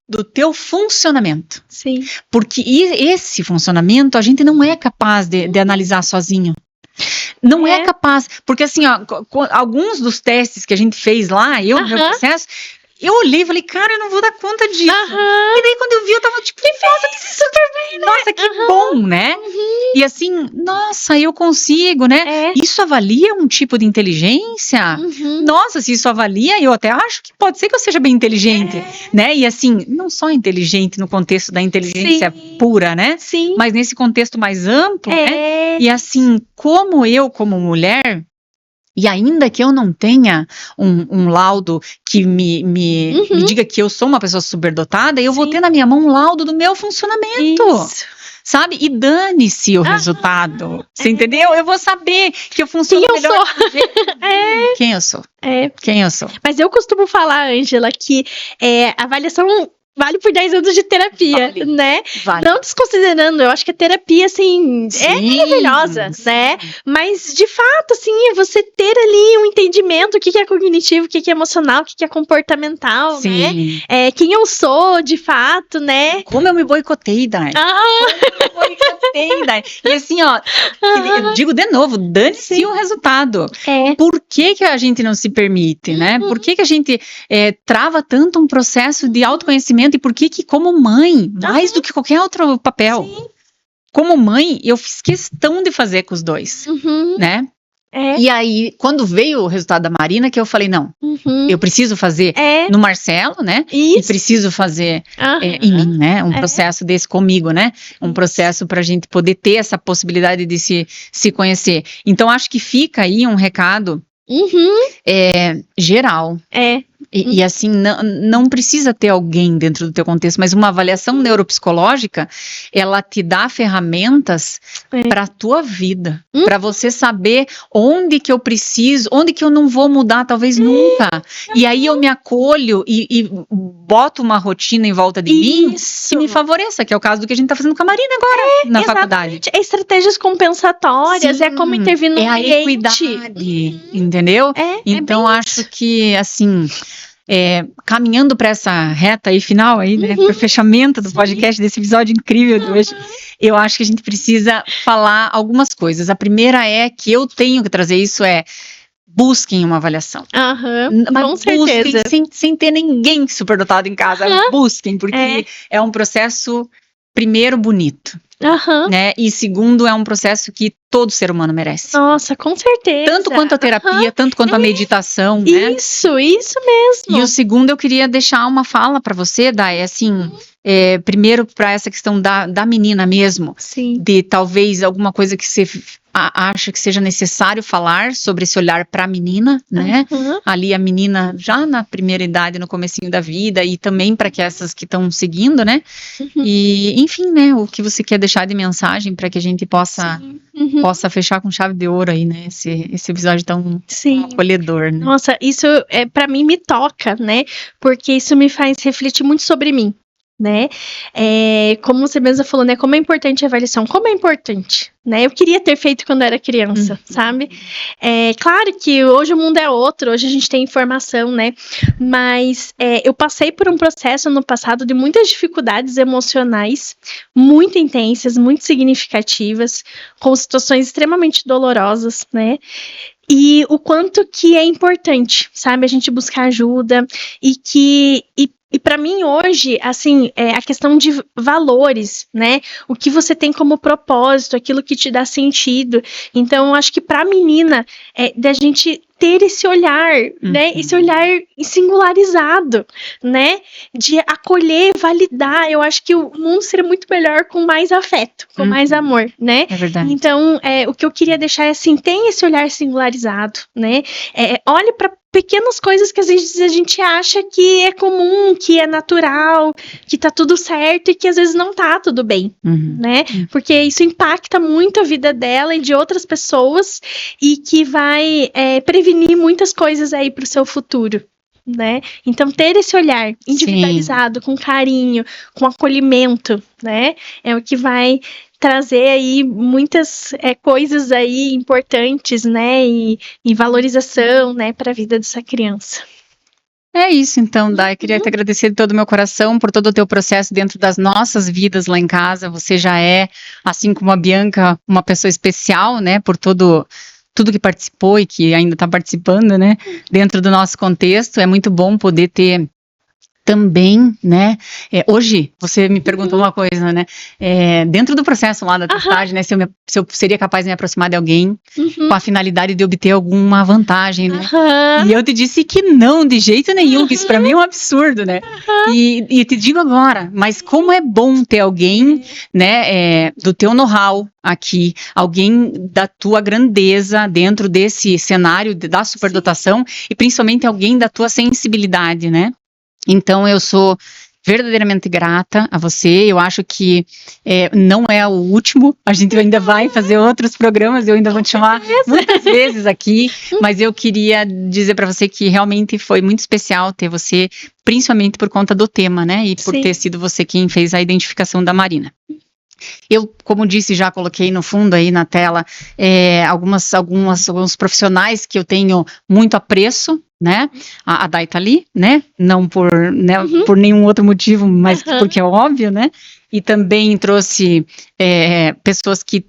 do teu funcionamento. Porque esse funcionamento a gente não é capaz de analisar sozinho. Não é capaz, porque assim, ó, alguns dos testes que a gente fez lá, no meu processo, eu olhei e falei, cara, eu não vou dar conta disso. E daí quando eu vi, eu tava tipo, nossa, que super bem, né? Nossa, que bom, né? E assim, nossa, eu consigo, né? Isso avalia um tipo de inteligência? Nossa, se isso avalia, eu até acho que pode ser que eu seja bem inteligente, né? E assim, não só inteligente no contexto da inteligência pura, né? Mas nesse contexto mais amplo, né? E assim, como mulher... E ainda que eu não tenha um laudo que me diga que eu sou uma pessoa superdotada, eu vou ter na minha mão um laudo do meu funcionamento. Sabe? E dane-se o resultado. Você entendeu? Eu vou saber que eu funciono melhor. Quem eu sou? Quem eu sou? Mas eu costumo falar, Ângela, que a avaliação vale por 10 anos de terapia, né? Não desconsiderando, eu acho que a terapia, assim, é maravilhosa, né? Mas, de fato, assim, é você ter ali um entendimento, o que é cognitivo, o que é emocional, o que é comportamental, né? Quem eu sou, de fato, né? Como eu me boicotei, Dai. E assim, ó, eu digo de novo, dane-se o resultado. Por que a gente não se permite, né? Por que a gente trava tanto um processo de autoconhecimento e por que como mãe, mais do que qualquer outro papel, como mãe, eu fiz questão de fazer com os dois, né? E aí, quando veio o resultado da Marina, que eu falei, não, eu preciso fazer no Marcelo, né? E preciso fazer em mim, né? Um processo desse comigo, né? Um processo pra gente poder ter essa possibilidade de se conhecer. Então, acho que fica aí um recado geral E assim, não precisa ter alguém dentro do teu contexto, mas uma avaliação neuropsicológica, ela te dá ferramentas para a tua vida, para você saber onde que eu preciso, onde que eu não vou mudar, talvez nunca. E aí eu me acolho e boto uma rotina em volta de mim que me favoreça, que é o caso do que a gente tá fazendo com a Marina agora, na faculdade. Estratégias compensatórias, é como intervir no ambiente. É a equidade, entendeu? Então, acho que, assim... caminhando para essa reta aí final aí, né, para o fechamento do podcast desse episódio incrível de hoje, eu acho que a gente precisa falar algumas coisas. A primeira é que eu tenho que trazer isso, busquem uma avaliação. Mas com certeza. Sem ter ninguém superdotado em casa, busquem, porque é um processo, primeiro, bonito. Né? E segundo, é um processo que todo ser humano merece. Nossa, com certeza. Tanto quanto a terapia, tanto quanto a meditação, né? Isso mesmo. E o segundo, eu queria deixar uma fala para você, Dai, assim, primeiro para essa questão da menina mesmo, de talvez alguma coisa que você acha que seja necessário falar sobre esse olhar para a menina, né? Ali a menina já na primeira idade, no comecinho da vida, e também para que essas que estão seguindo, né? E enfim, né? O que você quer deixar de mensagem para que a gente possa fechar com chave de ouro aí, né? Esse episódio tão acolhedor, né? Nossa, isso para mim me toca, né? Porque isso me faz refletir muito sobre mim. Né? Como você mesma falou, né? Como é importante a avaliação, como é importante, né? Eu queria ter feito quando era criança, sabe? Claro que hoje o mundo é outro, hoje a gente tem informação, né? Mas eu passei por um processo no passado de muitas dificuldades emocionais, muito intensas, muito significativas, com situações extremamente dolorosas, né? E o quanto que é importante, sabe? A gente buscar ajuda e para mim hoje, assim, a questão de valores, né? O que você tem como propósito, aquilo que te dá sentido. Então, eu acho que para a menina, da gente ter esse olhar, né? Esse olhar singularizado, né? De acolher, validar. Eu acho que o mundo seria muito melhor com mais afeto, com mais amor, né? É verdade. Então, o que eu queria deixar é assim, tem esse olhar singularizado, né? Olhe para pequenas coisas que às vezes a gente acha que é comum, que é natural, que tá tudo certo e que às vezes não tá tudo bem, né? Porque isso impacta muito a vida dela e de outras pessoas e que vai prevenir muitas coisas aí pro seu futuro, né? Então ter esse olhar individualizado, com carinho, com acolhimento, né? É o que vai trazer aí muitas coisas aí importantes, né, e valorização, né, para a vida dessa criança. É isso então, Dai, queria te agradecer de todo o meu coração por todo o teu processo dentro das nossas vidas lá em casa. Você já é, assim como a Bianca, uma pessoa especial, né, por tudo que participou e que ainda está participando, né, dentro do nosso contexto. É muito bom poder ter também, né, hoje, você me perguntou uma coisa, né, dentro do processo lá da testagem, né, se eu seria capaz de me aproximar de alguém com a finalidade de obter alguma vantagem, né, e eu te disse que não, de jeito nenhum, que isso pra mim é um absurdo, né, e te digo agora, mas como é bom ter alguém, né, do teu know-how aqui, alguém da tua grandeza dentro desse cenário da superdotação e principalmente alguém da tua sensibilidade, né. Então, eu sou verdadeiramente grata a você. Eu acho que não é o último. A gente ainda vai fazer outros programas. Eu ainda vou te chamar muitas vezes aqui. Mas eu queria dizer para você que realmente foi muito especial ter você, principalmente por conta do tema, né? E por ter sido você quem fez a identificação da Marina. Eu, como disse, já coloquei no fundo aí na tela alguns profissionais que eu tenho muito apreço, né? A Dai tá ali, né? Não por nenhum outro motivo, mas porque é óbvio, né? E também trouxe pessoas que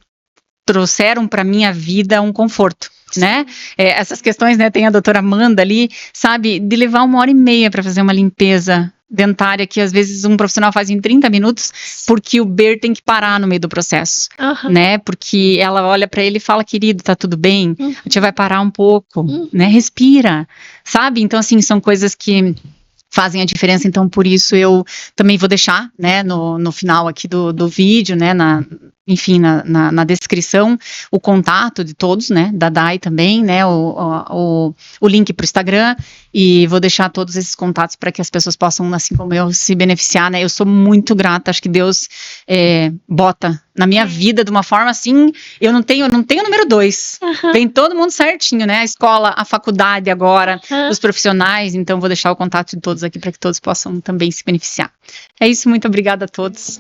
trouxeram para minha vida um conforto, né? Essas questões, né? Tem a doutora Amanda ali, sabe? De levar 1h30 para fazer uma limpeza dentária que às vezes um profissional faz em 30 minutos porque o Ber tem que parar no meio do processo, né? Porque ela olha para ele e fala, querido, tá tudo bem? A gente vai parar um pouco, né? Respira, sabe? Então, assim, são coisas que fazem a diferença, então por isso eu também vou deixar, né, no final aqui do vídeo, né, enfim, na descrição, o contato de todos, né, da Dai também, né, o link para o Instagram, e vou deixar todos esses contatos para que as pessoas possam, assim como eu, se beneficiar, né, eu sou muito grata, acho que Deus bota na minha vida de uma forma assim, eu não tenho número 2, tem todo mundo certinho, né, a escola, a faculdade agora, os profissionais, então vou deixar o contato de todos aqui para que todos possam também se beneficiar. É isso, muito obrigada a todos.